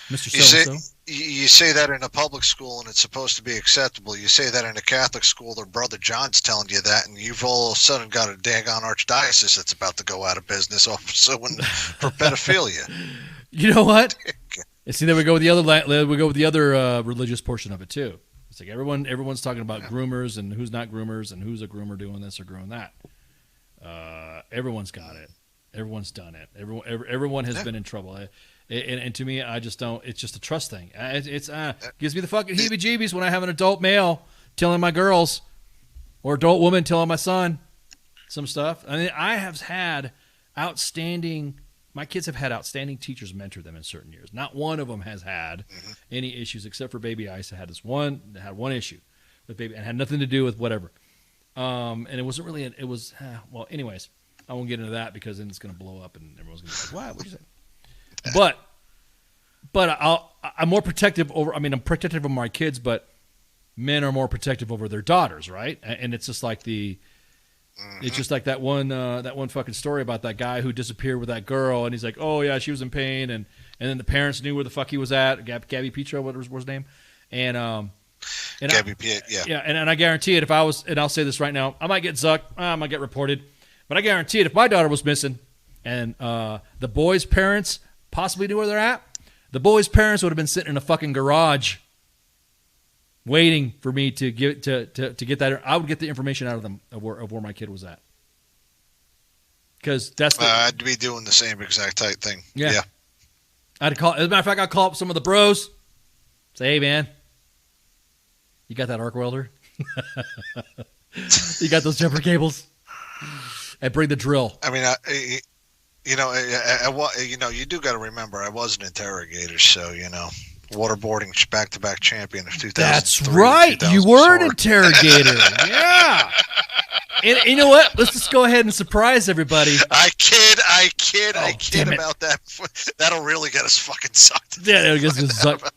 Mr. So-and-so. You say that in a public school and it's supposed to be acceptable. You say that in a Catholic school, their brother John's telling you that, and you've all of a sudden got a daggone archdiocese that's about to go out of business for pedophilia. You know what? See, then we go with the other religious portion of it too. It's like everyone's talking about groomers and who's not groomers and who's a groomer doing this or doing that. Everyone's got it. Everyone's done it. Everyone has been in trouble. And to me, I just don't. It's just a trust thing. It gives me the fucking heebie-jeebies when I have an adult male telling my girls, or adult woman telling my son some stuff. I mean, I have had outstanding. My kids have had outstanding teachers mentor them in certain years. Not one of them has had any issues except for Baby Ice. Had one issue with Baby, and had nothing to do with whatever. And it wasn't really. It was well. Anyways, I won't get into that because then it's going to blow up and everyone's going to be like, "What? What'd you say?" But I'm more protective over. I mean, I'm protective of my kids, but men are more protective over their daughters, right? And it's just like it's just like that one fucking story about that guy who disappeared with that girl, and he's like, oh yeah, she was in pain, and And then the parents knew where the fuck he was at. Gabby Petro, what was his name? And Gabby Piet, yeah. Yeah, and I guarantee it, if I was, and I'll say this right now, I might get zucked, I might get reported, but I guarantee it, if my daughter was missing and the boys' parents possibly knew where they're at, the boys' parents would have been sitting in a fucking garage waiting for me to get that. I would get the information out of them of where my kid was at. Because that's I'd be doing the same exact type thing. Yeah. I'd call. As a matter of fact, I'd call up some of the bros. Say, hey man, you got that arc welder? You got those jumper cables? And bring the drill. I mean, you do got to remember, I was an interrogator, so waterboarding back-to-back champion of 2003. That's right. You were an interrogator. Yeah. And you know what? Let's just go ahead and surprise everybody. I kid about that. That'll really get us fucking sucked. Yeah, it'll get us sucked.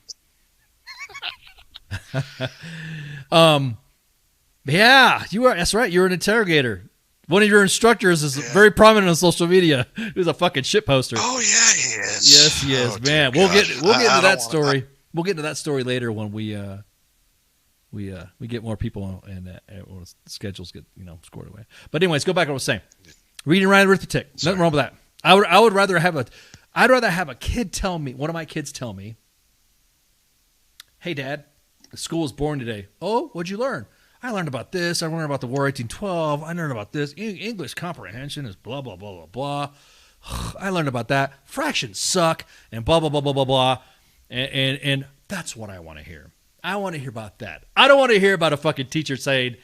Yeah, you are. That's right. You're an interrogator. One of your instructors is very prominent on social media. He's a fucking shit poster. Oh yeah, he is. Yes, he is. Man, we'll get into that story. We'll get into that story later when we get more people and schedules get scored away. But anyways, go back to what I was saying. Reading, writing, arithmetic. Nothing wrong with that. I would rather have a kid tell me, one of my kids tell me, hey Dad, the school was boring today. Oh, what'd you learn? I learned about this. I learned about the War 1812. I learned about this. English comprehension is blah, blah, blah, blah, blah. I learned about that. Fractions suck and blah, blah, blah, blah, blah, blah. And that's what I want to hear. I want to hear about that. I don't want to hear about a fucking teacher saying,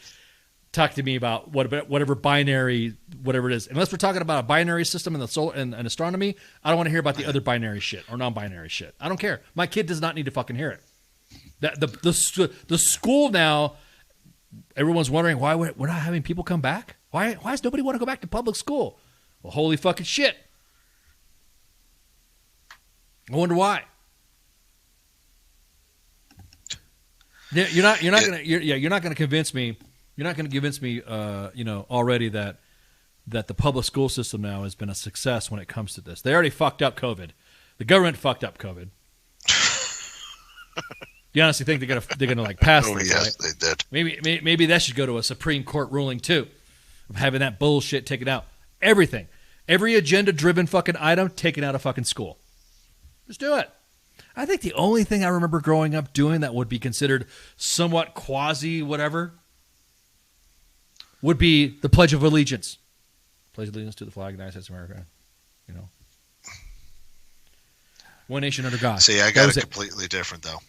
talk to me about whatever binary, whatever it is. Unless we're talking about a binary system in the solar and astronomy, I don't want to hear about the other binary shit or non-binary shit. I don't care. My kid does not need to fucking hear it. The school now, everyone's wondering why we're not having people come back. Why does nobody want to go back to public school? Well, holy fucking shit. I wonder why. Yeah, you're not gonna convince me. You're not gonna convince me. Already that the public school system now has been a success when it comes to this. They already fucked up COVID. The government fucked up COVID. You honestly think they're gonna like pass this? Yes, right? they did. Maybe that should go to a Supreme Court ruling too, of having that bullshit taken out. Everything, every agenda-driven fucking item taken out of fucking school. Just do it. I think the only thing I remember growing up doing that would be considered somewhat quasi whatever would be the Pledge of Allegiance. Pledge allegiance to the flag of the United States of America. One nation under God. See, I got it completely different though.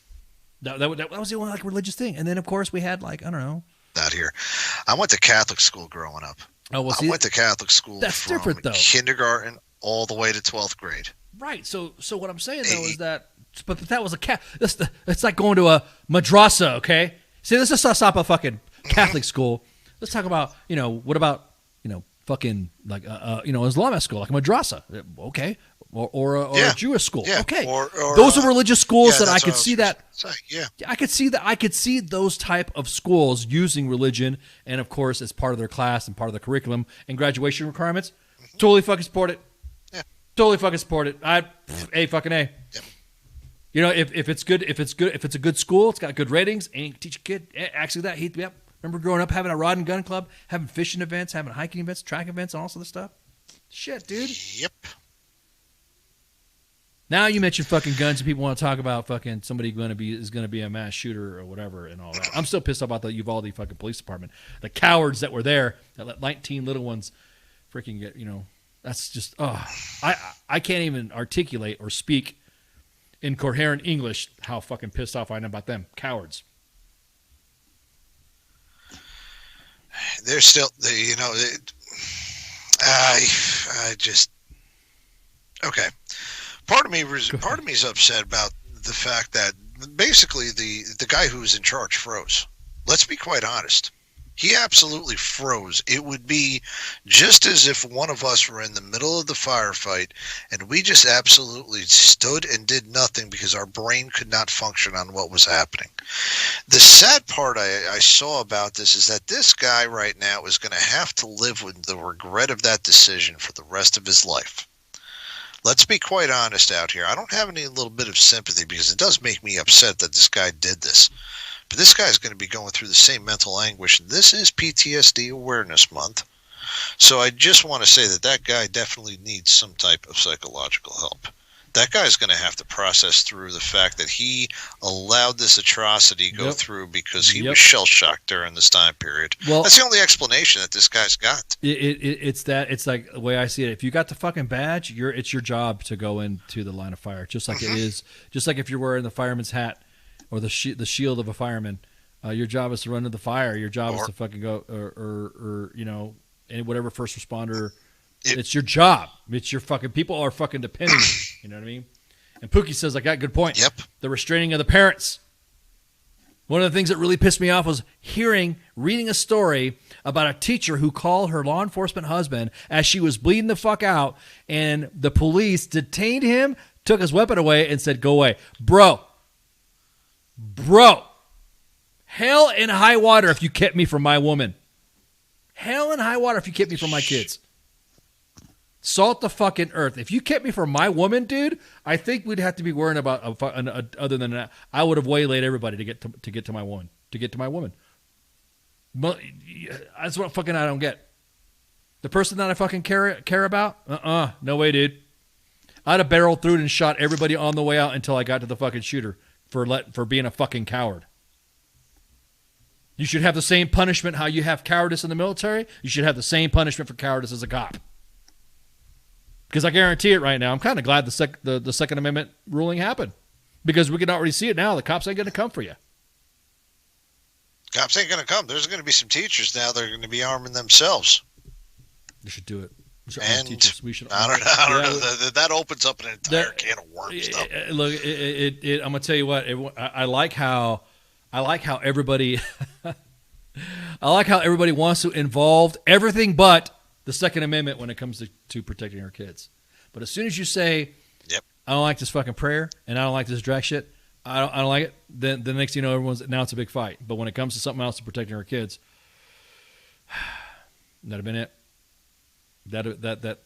That was the only like religious thing, and then of course we had like I don't know. Not here. I went to Catholic school growing up. Oh, well, I went to Catholic school from different, though. Kindergarten all the way to 12th grade. Right. So what I'm saying though is that, but that was it's like going to a madrasa. Okay. See, let's just stop a fucking Catholic school. Let's talk about what about fucking like Islamic school, like a madrasa. Okay. Or a Jewish school. Yeah. Okay. Or those are religious schools that I could see that. Yeah. I could see those type of schools using religion, and of course as part of their class and part of the curriculum and graduation requirements. Mm-hmm. Totally fucking support it. Yeah. Totally fucking support it. Fucking A. Yeah. If it's good, if it's a good school, it's got good ratings, and you can teach a kid. Actually, remember growing up having a rod and gun club, having fishing events, having hiking events, track events, and all sorts of stuff. Shit, dude. Yep. Now you mention fucking guns, and people want to talk about fucking somebody is going to be a mass shooter or whatever and all that. I'm still pissed about the Uvalde fucking police department, the cowards that were there that let 19 little ones freaking get. That's just I can't even articulate or speak in coherent English how fucking pissed off I am about them cowards. They're still, I just okay. Part of me is upset about the fact that basically the guy who was in charge froze. Let's be quite honest. He absolutely froze. It would be just as if one of us were in the middle of the firefight and we just absolutely stood and did nothing because our brain could not function on what was happening. The sad part I saw about this is that this guy right now is going to have to live with the regret of that decision for the rest of his life. let's be quite honest out here. I don't have any little bit of sympathy because it does make me upset that this guy did this. But this guy's going to be going through the same mental anguish. This is PTSD Awareness Month. So I just want to say that that guy definitely needs some type of psychological help. That guy's going to have to process through the fact that he allowed this atrocity go through because he was shell-shocked during this time period. Well, that's the only explanation that this guy's got. It's like the way I see it. If you got the fucking badge, it's your job to go into the line of fire, just like it is. Just like if you're wearing the fireman's hat or the shield of a fireman, your job is to run to the fire. Your job is to fucking go or and whatever first responder. It's your job. It's your fucking people are fucking depending. You know what I mean? And Pookie says, I got a good point. Yep. The restraining of the parents. One of the things that really pissed me off was reading a story about a teacher who called her law enforcement husband as she was bleeding the fuck out, and the police detained him, took his weapon away, and said, go away. Bro. Hell and high water if you kept me from my woman. Hell and high water if you kept me from my kids. Salt the fucking earth. If you kept me from my woman, dude, I think we'd have to be worrying about other than that. I would have waylaid everybody to get to my woman. But that's what fucking I don't get. The person that I fucking care about? No way, dude. I'd have barreled through it and shot everybody on the way out until I got to the fucking shooter for being a fucking coward. You should have the same punishment how you have cowardice in the military. You should have the same punishment for cowardice as a cop. Because I guarantee it right now, I'm kind of glad the Second Amendment ruling happened. Because we can already see it now. The cops ain't going to come for you. Cops ain't going to come. There's going to be some teachers now that are going to be arming themselves. They should do it. I don't know. That opens up an entire can of worms. Look, I'm going to tell you what. I like how everybody I like how everybody wants to involve everything but the Second Amendment when it comes to protecting our kids. But as soon as you say, I don't like this fucking prayer and I don't like this drag shit, I don't like it, then the next thing you know, now it's a big fight. But when it comes to something else to protecting our kids, that'd have been it. No,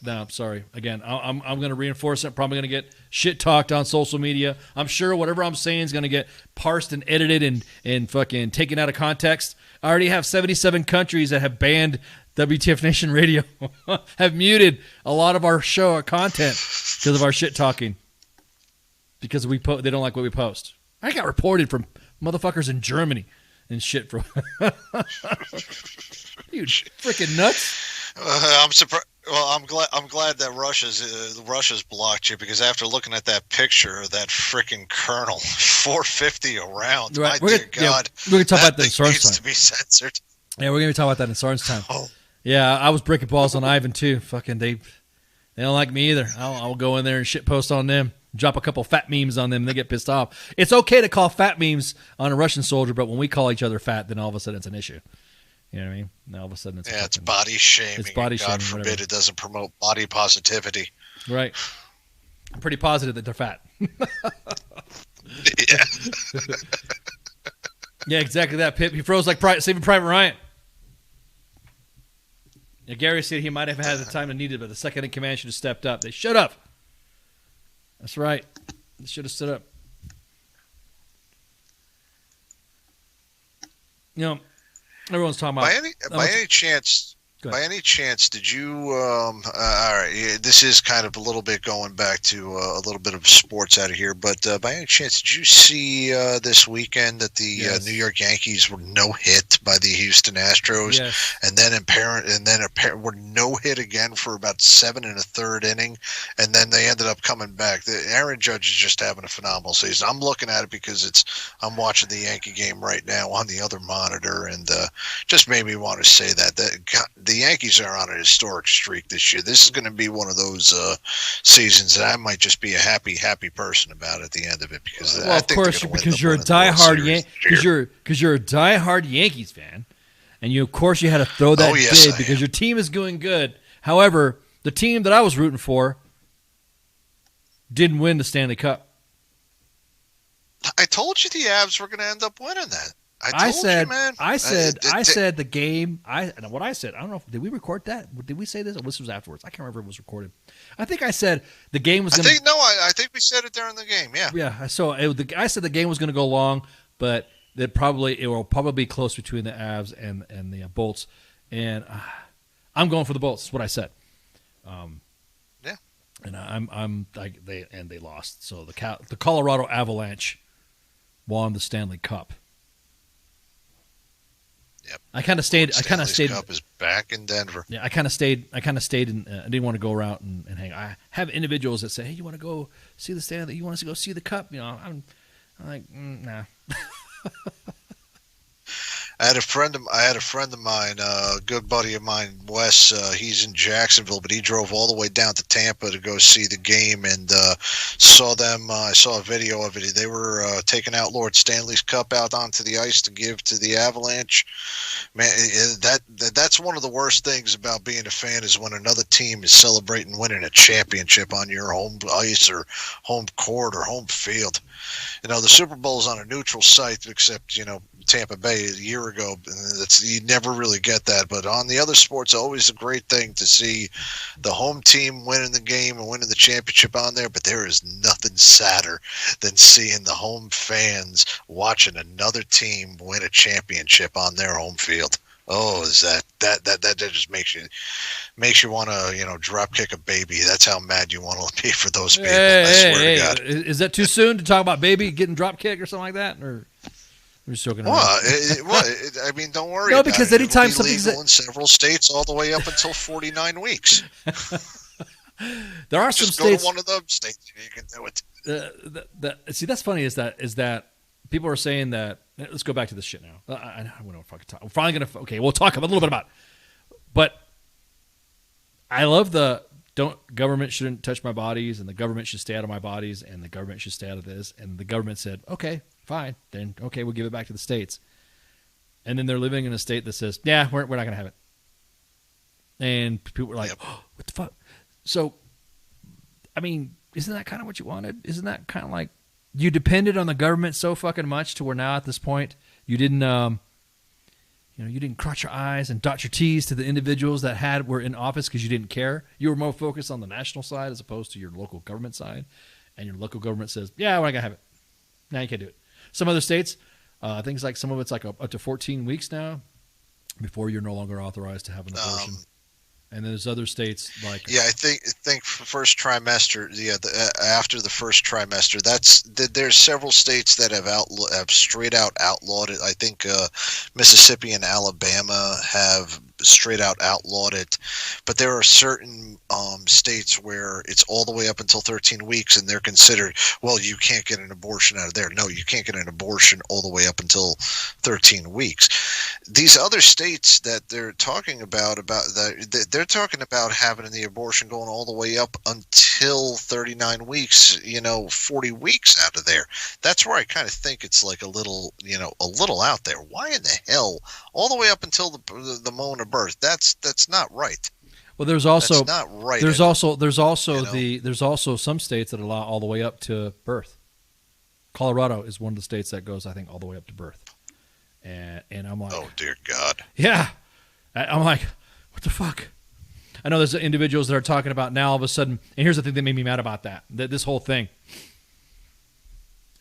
I'm sorry. Again, I'm going to reinforce it. Probably going to get shit talked on social media. I'm sure whatever I'm saying is going to get parsed and edited and fucking taken out of context. I already have 77 countries that have banned WTF Nation Radio, have muted a lot of our show content because of our shit talking. Because they don't like what we post. I got reported from motherfuckers in Germany and shit from you freaking nuts. I'm surprised. Well, I'm glad that Russia's blocked you, because after looking at that picture of that freaking colonel, 450 around, right. My dear God, we're gonna talk about that in SARS needs time. To be censored. Yeah, we're gonna talk about that in SARS time. Oh. Yeah, I was breaking balls on Ivan too. Fucking they don't like me either. I'll go in there and shit post on them, drop a couple fat memes on them, and they get pissed off. It's okay to call fat memes on a Russian soldier, but when we call each other fat, then all of a sudden it's an issue. You know what I mean? Now all of a sudden it's body shaming. It's body shaming. God forbid it doesn't promote body positivity. Right. I'm pretty positive that they're fat. Yeah. Yeah, exactly that, Pip. He froze like Saving Private Ryan. Yeah, Gary said he might have had the time to need it, but the second in command should have stepped up. They should have. That's right. They should have stood up. You know, everyone's talking about by any chance. By any chance, did you? All right, this is kind of a little bit going back to a little bit of sports out of here. But by any chance, did you see this weekend that the New York Yankees were no hit by the Houston Astros, and then were no hit again for about 7 1/3 inning, and then they ended up coming back. Aaron Judge is just having a phenomenal season. I'm looking at it because I'm watching the Yankee game right now on the other monitor, and just made me want to say that the Yankees are on a historic streak this year. This is going to be one of those seasons that I might just be a happy person about at the end of it, because I think of course, because you're a diehard you're a diehard Yankees fan, and you had to throw that dig because your team is doing good. However, the team that I was rooting for didn't win the Stanley Cup. I told you the Avs were going to end up winning that. I told you, man. I said the game. What I said. I don't know. Did we record that? Did we say this? Or this was afterwards. I can't remember if it was recorded. I think I said the game was going to. I think we said it during the game. Yeah. Yeah. So I said the game was going to go long, but it will probably be close between the Avs and the Bolts, and I'm going for the Bolts. That's what I said. Yeah. And they lost. So the Colorado Avalanche won the Stanley Cup. Yep. I kind of stayed. Cup is back in Denver. Yeah, I kind of stayed. I and I didn't want to go around and hang. I have individuals that say, "Hey, you want to go see the Stanley? You want us to go see the Cup?" You know, I'm like, nah. I had a friend of mine, a good buddy of mine, Wes. He's in Jacksonville, but he drove all the way down to Tampa to go see the game and saw them. I saw a video of it. They were taking out Lord Stanley's Cup out onto the ice to give to the Avalanche. Man, that's one of the worst things about being a fan is when another team is celebrating winning a championship on your home ice or home court or home field. You know, the Super Bowl's on a neutral site, except, you know, Tampa Bay a year ago. You never really get that. But on the other sports, always a great thing to see the home team winning the game and winning the championship on there. But there is nothing sadder than seeing the home fans watching another team win a championship on their home field. Oh, is that just makes you want to, you know, drop kick a baby. That's how mad you want to be for those people. I swear to God. Is that too soon to talk about baby getting drop kicked or something like that? Or we're just joking around? I mean, don't worry. No, because anytime it'll be legal in several states all the way up until 49 weeks. There are some just states. Go to one of those states and you can do it. See, that's funny. Is that people are saying that. Let's go back to this shit now. I don't know if I can talk. We're finally gonna. Okay, we'll talk a little bit about it. But I love government shouldn't touch my bodies, and the government should stay out of my bodies, and the government should stay out of this. And the government said, okay, fine, then okay, we'll give it back to the states. And then they're living in a state that says, yeah, we're not gonna have it. And people are like, oh, what the fuck? So, I mean, isn't that kind of what you wanted? Isn't that kind of like you depended on the government so fucking much to where now at this point you didn't, you didn't cross your I's and dot your T's to the individuals that were in office because you didn't care. You were more focused on the national side as opposed to your local government side. And your local government says, yeah, we're not gonna have it. Now you can't do it. Some other states, things like some of it's like up to 14 weeks now before you're no longer authorized to have an abortion. And there's other states like I think first trimester. Yeah, after the first trimester, there's several states that have straight out outlawed it. I think Mississippi and Alabama have straight out outlawed it, but there are certain states where it's all the way up until 13 weeks, and they're considered. Well, you can't get an abortion out of there. No, you can't get an abortion all the way up until 13 weeks. These other states that they're talking about that they're talking about having the abortion going all the way up until 39 weeks, 40 weeks out of there. That's where I kind of think it's like a little out there. Why in the hell all the way up until the moment of birth? That's not right. Well, there's also that's not right. There's also some states that allow all the way up to birth. Colorado is one of the states that goes, I think, all the way up to birth. And I'm like, oh dear God. Yeah. I'm like, what the fuck? I know there's individuals that are talking about now all of a sudden, and here's the thing that made me mad about this whole thing.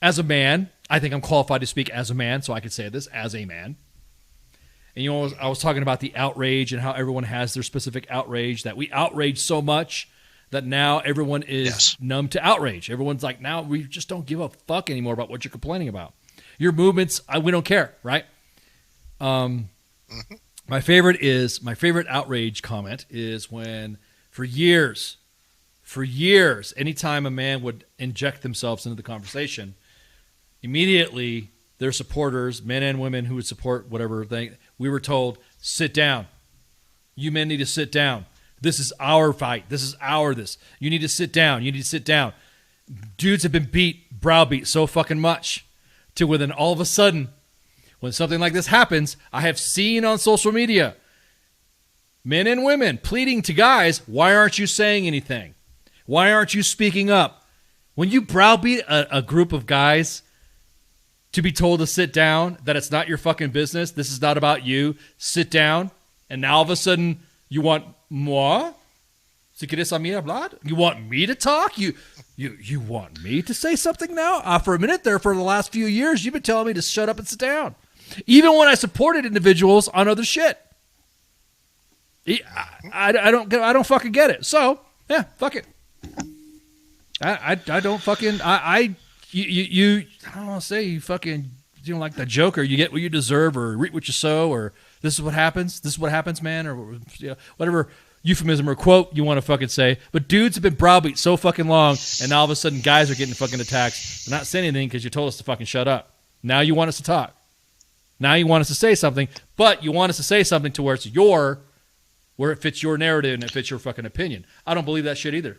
As a man, I think I'm qualified to speak as a man, so I could say this as a man. And I was talking about the outrage and how everyone has their specific outrage, that we outrage so much that now everyone is numb to outrage. Everyone's like, now we just don't give a fuck anymore about what you're complaining about. Your movements, we don't care, right? My favorite outrage comment is when for years, anytime a man would inject themselves into the conversation, immediately their supporters, men and women who would support whatever thing, we were told, sit down. You men need to sit down. This is our fight. This is this. You need to sit down. You need to sit down. Dudes have been browbeat so fucking much to where then all of a sudden, when something like this happens, I have seen on social media men and women pleading to guys, why aren't you saying anything? Why aren't you speaking up? When you browbeat a group of guys, to be told to sit down, that it's not your fucking business. This is not about you. Sit down. And now all of a sudden you want moi? Si quieres a mí hablar? You want me to talk? You want me to say something now? For a minute there, for the last few years, you've been telling me to shut up and sit down. Even when I supported individuals on other shit. I don't fucking get it. So, yeah, fuck it. I don't fucking, I don't want to say you fucking, you know, like the Joker, you get what you deserve or reap what you sow or this is what happens. This is what happens, man, or you know, whatever euphemism or quote you want to fucking say. But dudes have been browbeat so fucking long, and now all of a sudden guys are getting fucking attacked. They're not saying anything because you told us to fucking shut up. Now you want us to talk. Now you want us to say something, but you want us to say something to where it's where it fits your narrative and it fits your fucking opinion. I don't believe that shit either.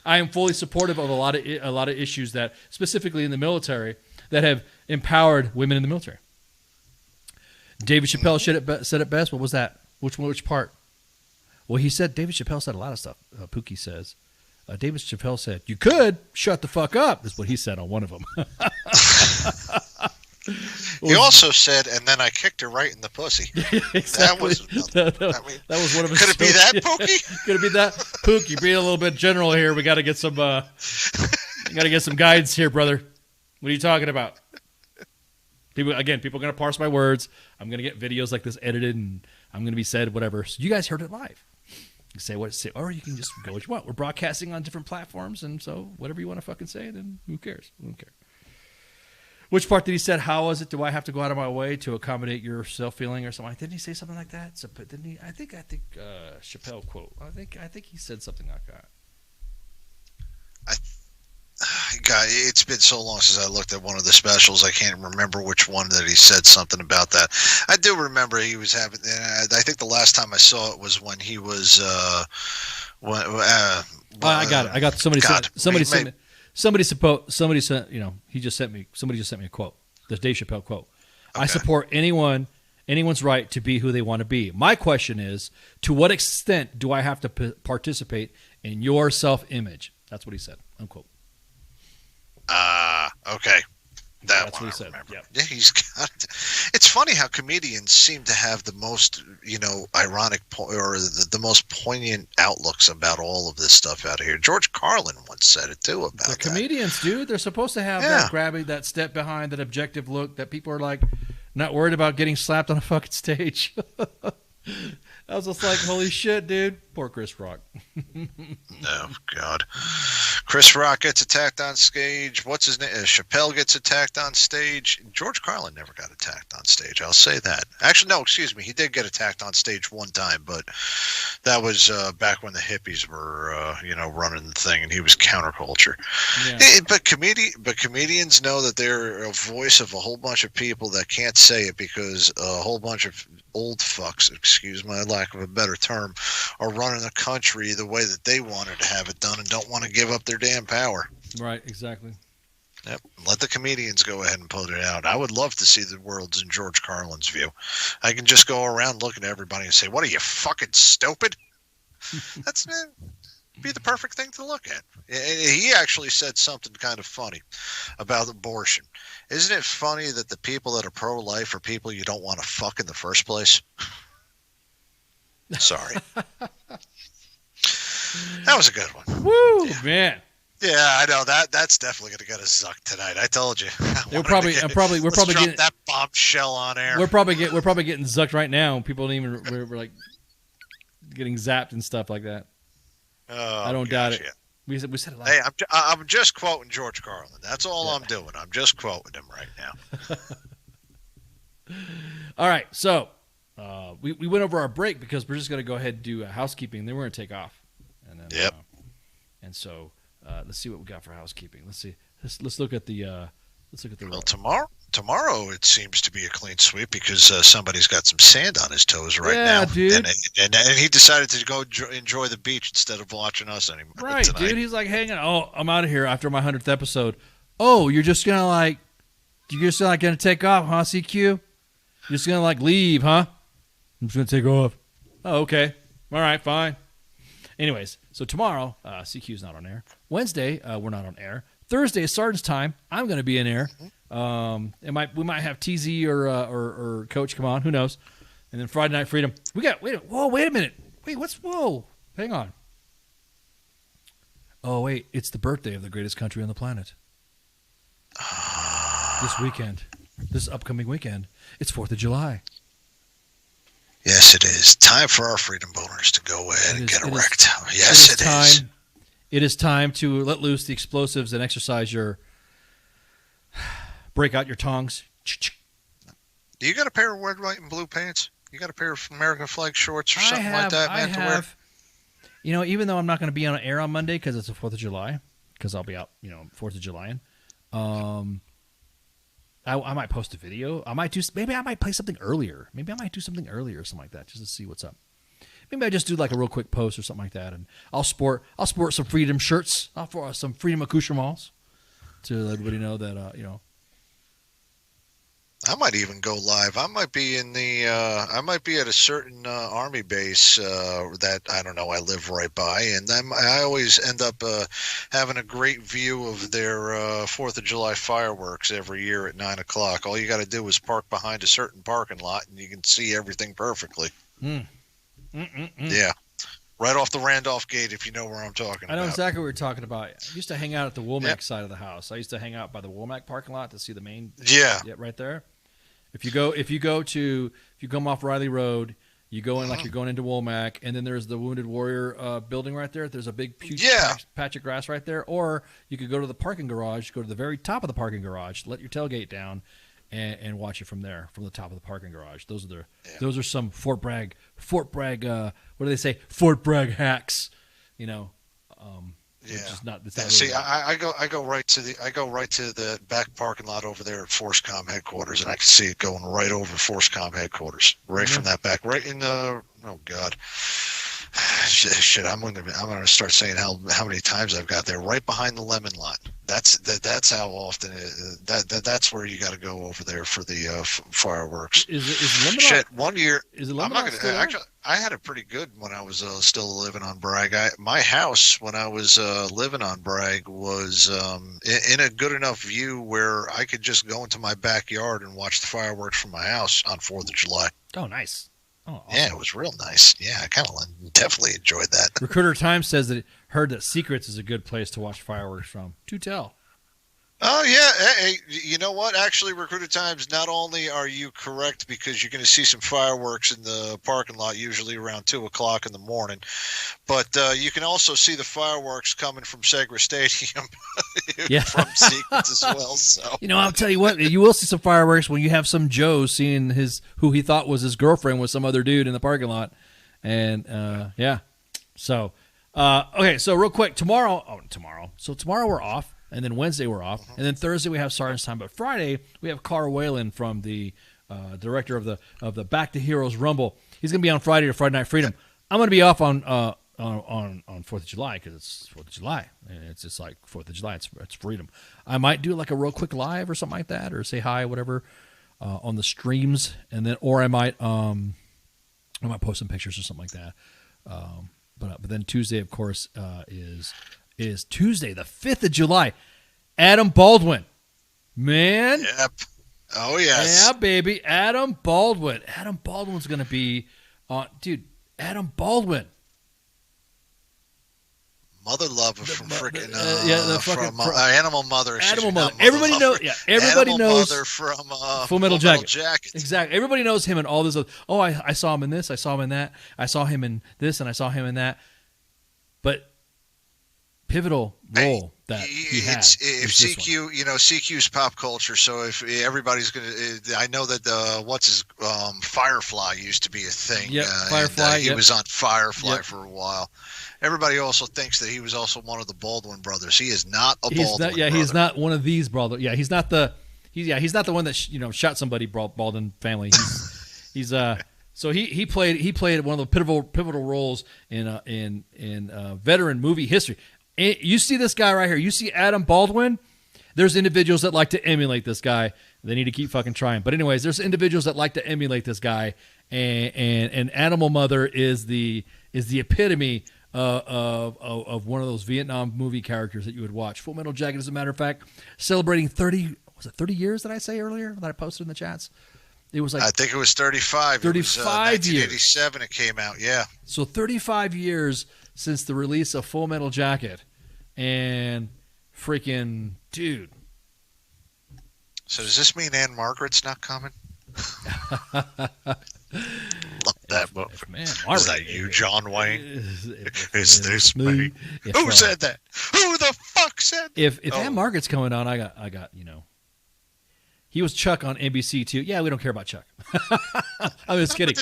I am fully supportive of a lot of issues that, specifically in the military, that have empowered women in the military. David Chappelle said it best. What was that? Which part? Well, he said, David Chappelle said a lot of stuff. Pookie says, David Chappelle said, you could shut the fuck up. That's what he said on one of them. He also said, and then I kicked her right in the pussy. Exactly. That was one of his. Could it be that, Pookie? Could it be that, Pookie? Being a little bit general here, we got to get some. Guidance here, brother. What are you talking about? People are going to parse my words. I'm going to get videos like this edited, and I'm going to be said whatever. So you guys heard it live. You say what say, or you can just go what you want. We're broadcasting on different platforms, and so whatever you want to fucking say, then who cares? We don't care. Which part did he say? How was it? Do I have to go out of my way to accommodate your self-feeling or something? Didn't he say something like that? So, didn't he? I think Chappelle quote. I think he said something like that. God, it's been so long since I looked at one of the specials. I can't remember which one that he said something about that. I do remember he was having. I think the last time I saw it was when he was. I got it. I got somebody. Somebody sent me. Somebody sent, you know, somebody just sent me a quote, the Dave Chappelle quote. Okay. I support anyone's right to be who they want to be. My question is, to what extent do I have to participate in your self-image? That's what he said, unquote. Okay. That's what he said. Yep. Yeah, he's got. It's funny how comedians seem to have the most, ironic or the most poignant outlooks about all of this stuff out here. George Carlin once said it too about that. Comedians, dude, they're supposed to have that grabbing, that step behind, that objective look that people are like not worried about getting slapped on a fucking stage. I was just like, holy shit, dude. Poor Chris Rock. Oh, God. Chris Rock gets attacked on stage. What's his name? Chappelle gets attacked on stage. George Carlin never got attacked on stage. I'll say that. Actually, no, excuse me. He did get attacked on stage one time, but that was back when the hippies were, running the thing, and he was counterculture. Yeah. But comedians know that they're a voice of a whole bunch of people that can't say it because a whole bunch of old fucks, excuse my lack of a better term, are running the country the way that they wanted to have it done and don't want to give up their damn power. Right, exactly. Yep. Let the comedians go ahead and put it out. I would love to see the world's in George Carlin's view. I can just go around looking at everybody and say, what are you, fucking stupid? That's be the perfect thing to look at. He actually said something kind of funny about abortion. Isn't it funny that the people that are pro-life are people you don't want to fuck in the first place? Sorry. That was a good one. Woo, yeah. Man. Yeah, I know that's definitely going to get a zuck tonight. I told you. We're probably getting that bombshell on air. We're probably getting zucked right now. People don't even we're like getting zapped and stuff like that. Oh, I don't doubt it. We said it last. Hey, I'm just quoting George Carlin. That's all I'm doing. I'm just quoting him right now. All right, so we went over our break because we're just going to go ahead and do housekeeping. Then we're going to take off. And then, yep. And so let's see what we got for housekeeping. Let's see. Let's look at the. Well, tomorrow it seems to be a clean sweep because somebody's got some sand on his toes right now. Dude. And he decided to go enjoy the beach instead of watching us anymore. Right, tonight. Dude. He's like hanging. Oh, I'm out of here after my 100th episode. Oh, you're just gonna gonna take off, huh? CQ. You're just gonna leave, huh? I'm just gonna take off. Oh, okay. All right, fine. Anyways, so tomorrow, CQ's not on air. Wednesday, we're not on air. Thursday is Sergeant's time. I'm going to be in air. We might have TZ or Coach come on. Who knows? And then Friday Night Freedom. Wait a minute. Whoa. Hang on. Oh, wait. It's the birthday of the greatest country on the planet. This upcoming weekend. It's 4th of July. Yes, it is. Time for our freedom boners to go ahead and get erect. Yes, it is. It is time to let loose the explosives and exercise break out your tongs. Do you got a pair of red, white, and blue pants? You got a pair of American flag shorts or something like that, man, to wear? You know, even though I'm not going to be on air on Monday because it's the 4th of July, because I'll be out, 4th of July. I might post a video. Maybe I might play something earlier. Maybe I might do something earlier or something like that just to see what's up. Maybe I just do like a real quick post or something like that, and I'll sport some freedom shirts, some freedom accoutrements to let everybody know that I might even go live. I might be I might be at a certain army base that I don't know. I live right by, and I always end up having a great view of their 4th of July fireworks every year at 9:00. All you got to do is park behind a certain parking lot, and you can see everything perfectly. Yeah, right off the Randolph Gate, if you know where I'm talking about. I know exactly what you're talking about. I used to hang out at the Womack side of the house. I used to hang out by the Womack parking lot to see the main. Yeah, right there. If you come off Riley Road, you go in like you're going into Womack, and then there's the Wounded Warrior building right there. There's a big huge patch of grass right there. Or you could go to the parking garage, go to the very top of the parking garage, let your tailgate down, and watch it from there, from the top of the parking garage. Those are some Fort Bragg. What do they say? Fort Bragg hacks. See, I go right to the back parking lot over there at ForceCom headquarters, and I can see it going right over ForceCom headquarters, right from that back, right in the. Oh God. Shit, I'm gonna start saying how many times I've got there, right behind the lemon lot. That's how often that's where you got to go over there for the fireworks. Is lemon shit? One year, is lemon lot still there? Actually, I had it pretty good when I was still living on Bragg. My house when I was living on Bragg was in a good enough view where I could just go into my backyard and watch the fireworks from my house on 4th of July. Oh, nice. Oh, awesome. Yeah, it was real nice. Yeah, I kind of definitely enjoyed that. Recruiter Times says that it heard that Secrets is a good place to watch fireworks from. Do tell. Oh, yeah. Hey, you know what? Actually, Recruiter Times, not only are you correct because you're going to see some fireworks in the parking lot usually around 2 o'clock in the morning, but you can also see the fireworks coming from Segra Stadium from Secrets as well. So I'll tell you what, you will see some fireworks when you have some Joe seeing who he thought was his girlfriend with some other dude in the parking lot. And, So, okay, so real quick, tomorrow we're off. And then Wednesday we're off, and then Thursday we have Sergeant's Time. But Friday we have Carl Whalen from the director of the Back to Heroes Rumble. He's going to be on Friday or Friday Night Freedom. I'm going to be off on 4th of July because it's 4th of July, and it's just like 4th of July. It's freedom. I might do like a real quick live or something like that, or say hi, whatever, on the streams, and then I might post some pictures or something like that. But then Tuesday, of course, is Tuesday, the 5th of July. Adam Baldwin. Man. Yep. Oh, yes. Yeah, baby. Adam Baldwin. Adam Baldwin's going to be on. Dude, Adam Baldwin. Mother Lover from freaking from Animal Mother. Animal Mother. Everybody knows. Yeah, everybody knows. Mother from Full Metal Jacket. Exactly. Everybody knows him in all this. Oh, I saw him in this. I saw him in that. I saw him in this, and I saw him in that. But pivotal role that he had. If CQ, CQ's pop culture. So if everybody's I know that Firefly used to be a thing. Yeah, Firefly. He was on Firefly for a while. Everybody also thinks that he was also one of the Baldwin brothers. He is not a Baldwin brother. He's not one of these brothers. Yeah, he's not the the one that shot somebody. Baldwin family. So he played one of the pivotal roles in veteran movie history. You see this guy right here. You see Adam Baldwin. There's individuals that like to emulate this guy. They need to keep fucking trying. But anyways, there's individuals that like to emulate this guy. And Animal Mother is the epitome of one of those Vietnam movie characters that you would watch. Full Metal Jacket, as a matter of fact, celebrating 30 was it 30 years that I say earlier that I posted in the chats? It was like I think it was 35. 35 years. 1987 it came out, yeah. So 35 years since the release of Full Metal Jacket. And freaking, dude. So does this mean Anne Margaret's not coming? Love that movie. Is that you, John Wayne? Is this me? Who said that? Who the fuck said that? If Anne Margaret's coming on, I got, he was Chuck on NBC too. Yeah, we don't care about Chuck. I'm just kidding.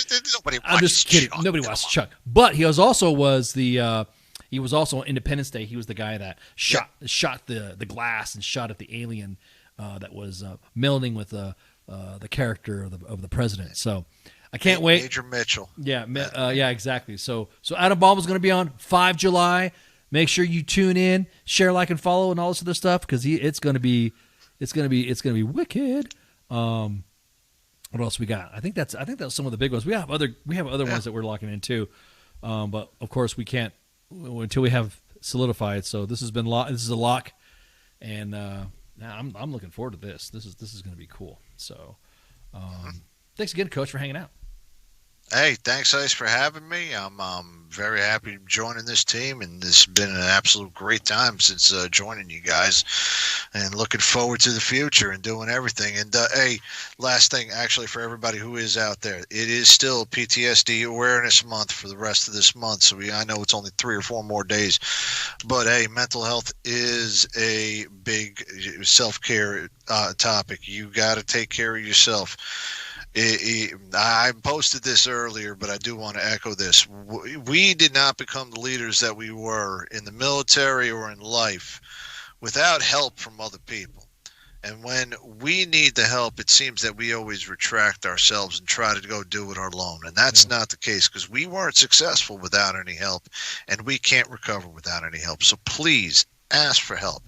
I'm just kidding. Nobody watches Chuck. But he was also on Independence Day. He was the guy that shot the glass and shot at the alien that was melding with the character of the president. So I can't wait. Major Mitchell. Yeah, exactly. So Adam Baum is going to be on 5 July. Make sure you tune in, share, like, and follow, and all this other stuff because it's going to be wicked. What else we got? I think that's some of the big ones. We have other ones that we're locking in too, but of course we can't until we have solidified. So this is a lock, and now I'm looking forward to this. This is going to be cool. So thanks again, Coach, for hanging out. Hey, thanks, Ice, for having me. I'm very happy joining this team, and this has been an absolute great time since joining you guys, and looking forward to the future and doing everything. And, hey, last thing, actually, for everybody who is out there, it is still PTSD Awareness Month for the rest of this month, so I know it's only 3 or 4 more days. But, hey, mental health is a big self-care topic. You got to take care of yourself. I posted this earlier, but I do want to echo this. We did not become the leaders that we were in the military or in life without help from other people. And when we need the help, it seems that we always retract ourselves and try to go do it alone. And that's not the case, because we weren't successful without any help, and we can't recover without any help. So please ask for help.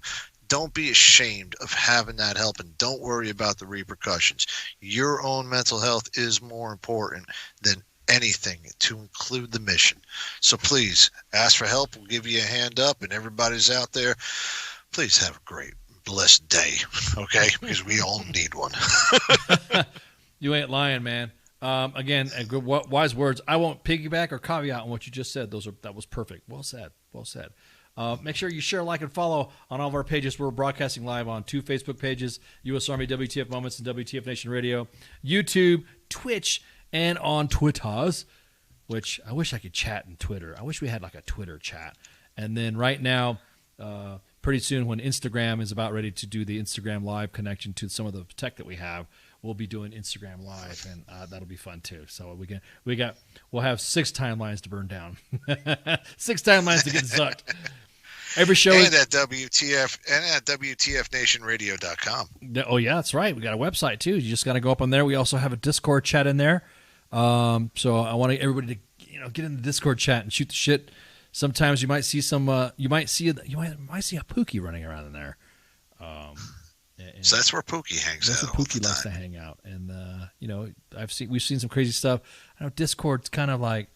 Don't be ashamed of having that help, and don't worry about the repercussions. Your own mental health is more important than anything, to include the mission. So please ask for help. We'll give you a hand up, and everybody's out there, please have a great, blessed day, okay? Because we all need one. You ain't lying, man. Again, good, wise words. I won't piggyback or caveat on what you just said. That was perfect. Well said. Well said. Make sure you share, like, and follow on all of our pages. We're broadcasting live on 2 Facebook pages, U.S. Army WTF Moments and WTF Nation Radio, YouTube, Twitch, and on Twitters, which I wish I could chat in Twitter. I wish we had, like, a Twitter chat. And then right now, pretty soon when Instagram is about ready to do the Instagram Live connection to some of the tech that we have, we'll be doing Instagram Live, and that'll be fun too. So we'll have 6 timelines to burn down, 6 timelines to get sucked. Every show and at WTFnationradio.com. Oh yeah, that's right. We got a website too. You just got to go up on there. We also have a Discord chat in there. So I want everybody to get in the Discord chat and shoot the shit. Sometimes you might see you might see a Pookie running around in there. So that's where Pookie hangs out. That's where Pookie likes to hang out, and we've seen some crazy stuff. I know Discord's kind of like,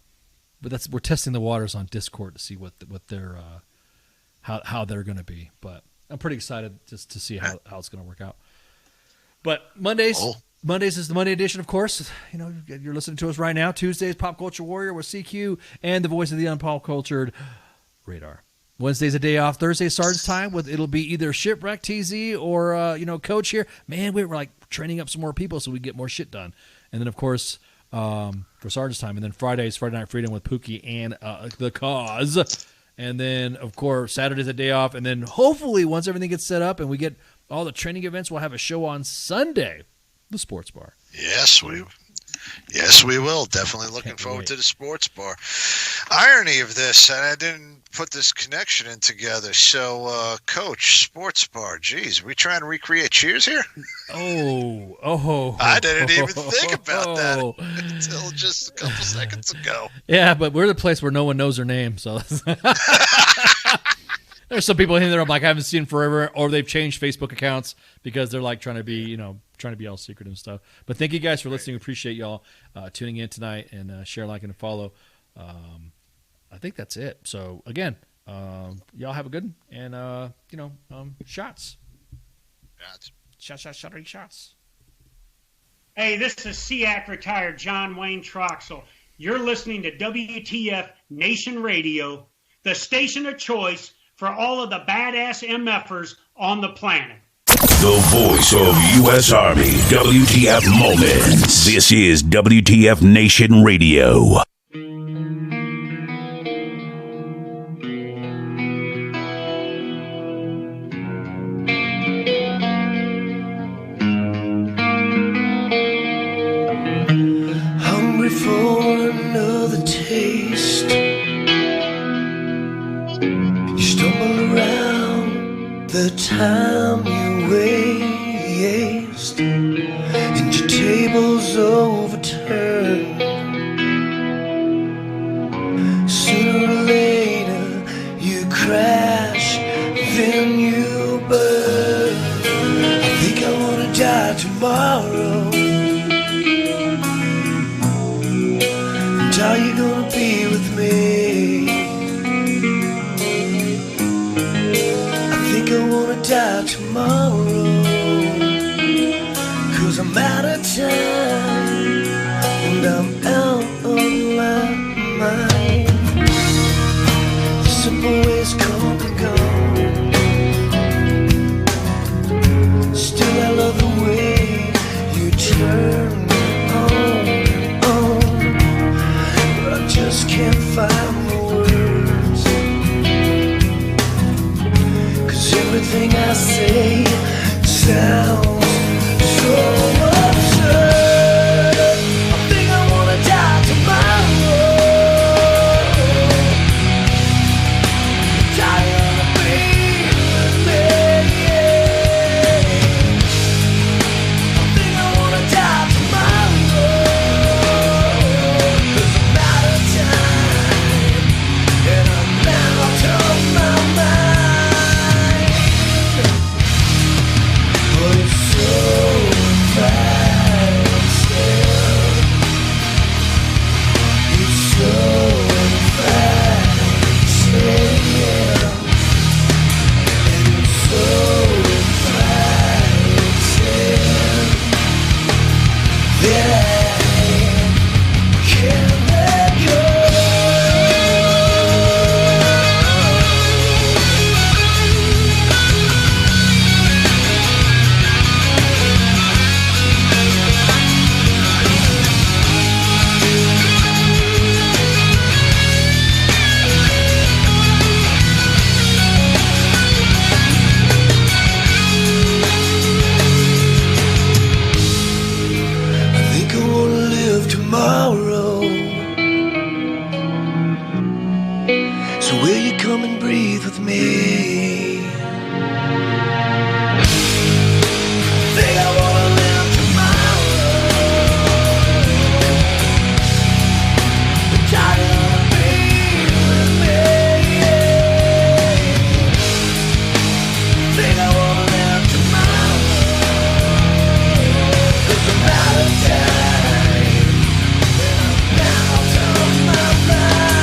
but we're testing the waters on Discord to see what their how they're going to be. But I'm pretty excited just to see how it's going to work out. But Mondays is the Monday edition, of course. You're listening to us right now. Tuesdays, Pop Culture Warrior with CQ and the voice of the unpop cultured, Radar. Wednesday's a day off. Thursday, Sergeant's time. It'll be either Shipwreck TZ or Coach here. Man, we're like training up some more people so we get more shit done. And then, of course, for Sergeant's time. And then Friday's Friday Night Freedom with Pookie and the Cause. And then, of course, Saturday's a day off. And then hopefully once everything gets set up and we get all the training events, we'll have a show on Sunday, the Sports Bar. Yes, we will. Definitely looking forward to the Sports Bar. Irony of this, and I didn't put this connection in together. So, Coach, Sports Bar, geez, we trying to recreate Cheers here? Oh. I didn't even think about that until just a couple seconds ago. Yeah, but we're the place where no one knows their name, so there's some people in there I'm like I haven't seen forever, or they've changed Facebook accounts because they're like trying to be all secret and stuff. But thank you guys for listening. Appreciate y'all tuning in tonight, and share, like, and follow. I think that's it. So again, y'all have a good one, and shots. Shots. Hey, this is SEAC retired John Wayne Troxel. You're listening to WTF Nation Radio, the station of choice for all of the badass MFers on the planet. The voice of U.S. Army, WTF Moments. This is WTF Nation Radio. Hungry for another taste. You stumble around the time you waste, and your table's overturned. Sooner or later you crash, then you burn. I think I wanna die tomorrow. And are you gonna be with me? I think I wanna die tomorrow, 'cause I'm out of time and I'm out of my mind. The simple ways come and go. Still I love the way you turn me on, but I just can't find the words, 'cause everything I say sounds so absurd. I think I wanna die tomorrow. Die on the beat with me. I think I wanna die tomorrow, 'cause I'm out of time and I'm out of my mind. But it's so embarrassing. It's so embarrassing. And it's so embarrassing that I can't let go. I think I wanna live tomorrow. So will you come and breathe with me? I think I wanna live tomorrow. But I wanna be with me. I think I wanna live tomorrow, 'cause I'm out of time and I'm out of my mind.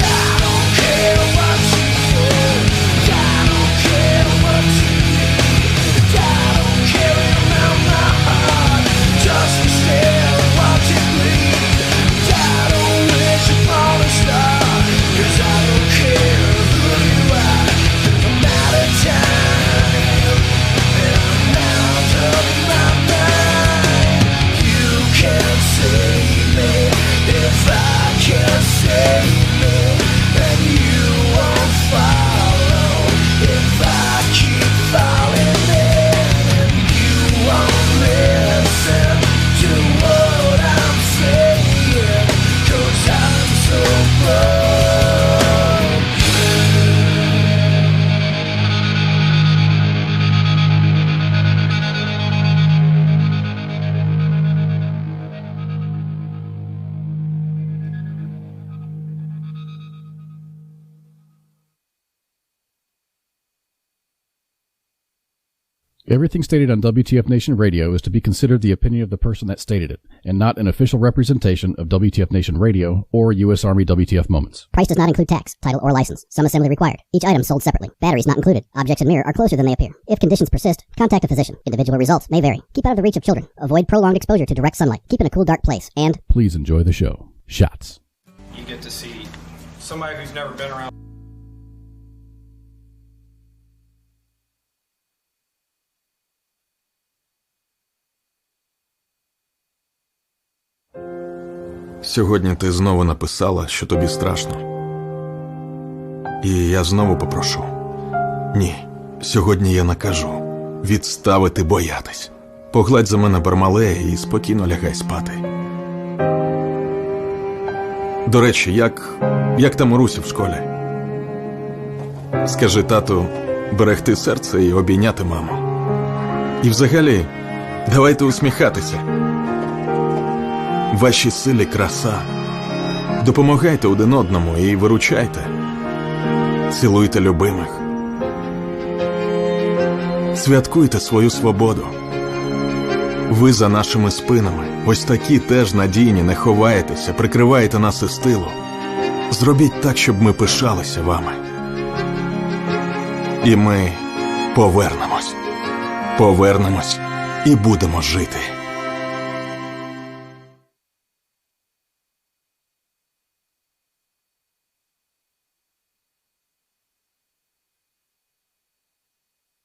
I don't care what you say. Everything stated on WTF Nation Radio is to be considered the opinion of the person that stated it, and not an official representation of WTF Nation Radio or U.S. Army WTF Moments. Price does not include tax, title, or license. Some assembly required. Each item sold separately. Batteries not included. Objects in mirror are closer than they appear. If conditions persist, contact a physician. Individual results may vary. Keep out of the reach of children. Avoid prolonged exposure to direct sunlight. Keep in a cool, dark place. And please enjoy the show. Shots. You get to see somebody who's never been around. Сьогодні ти знову написала, що тобі страшно. І я знову попрошу. Ні, сьогодні я накажу відставити боятись. Погладь за мене Бармалея і спокійно лягай спати. До речі, як там у Русі в школі? Скажи тату берегти серце і обійняти маму. І взагалі, давайте усміхатися. Вашій силі краса. Допомагайте один одному і виручайте. Цілуйте любимих. Святкуйте свою свободу. Ви за нашими спинами, ось такі теж надійні, не ховаєтеся, прикриваєте нас із тилу. Зробіть так, щоб ми пишалися вами. І ми повернемось. Повернемось і будемо жити.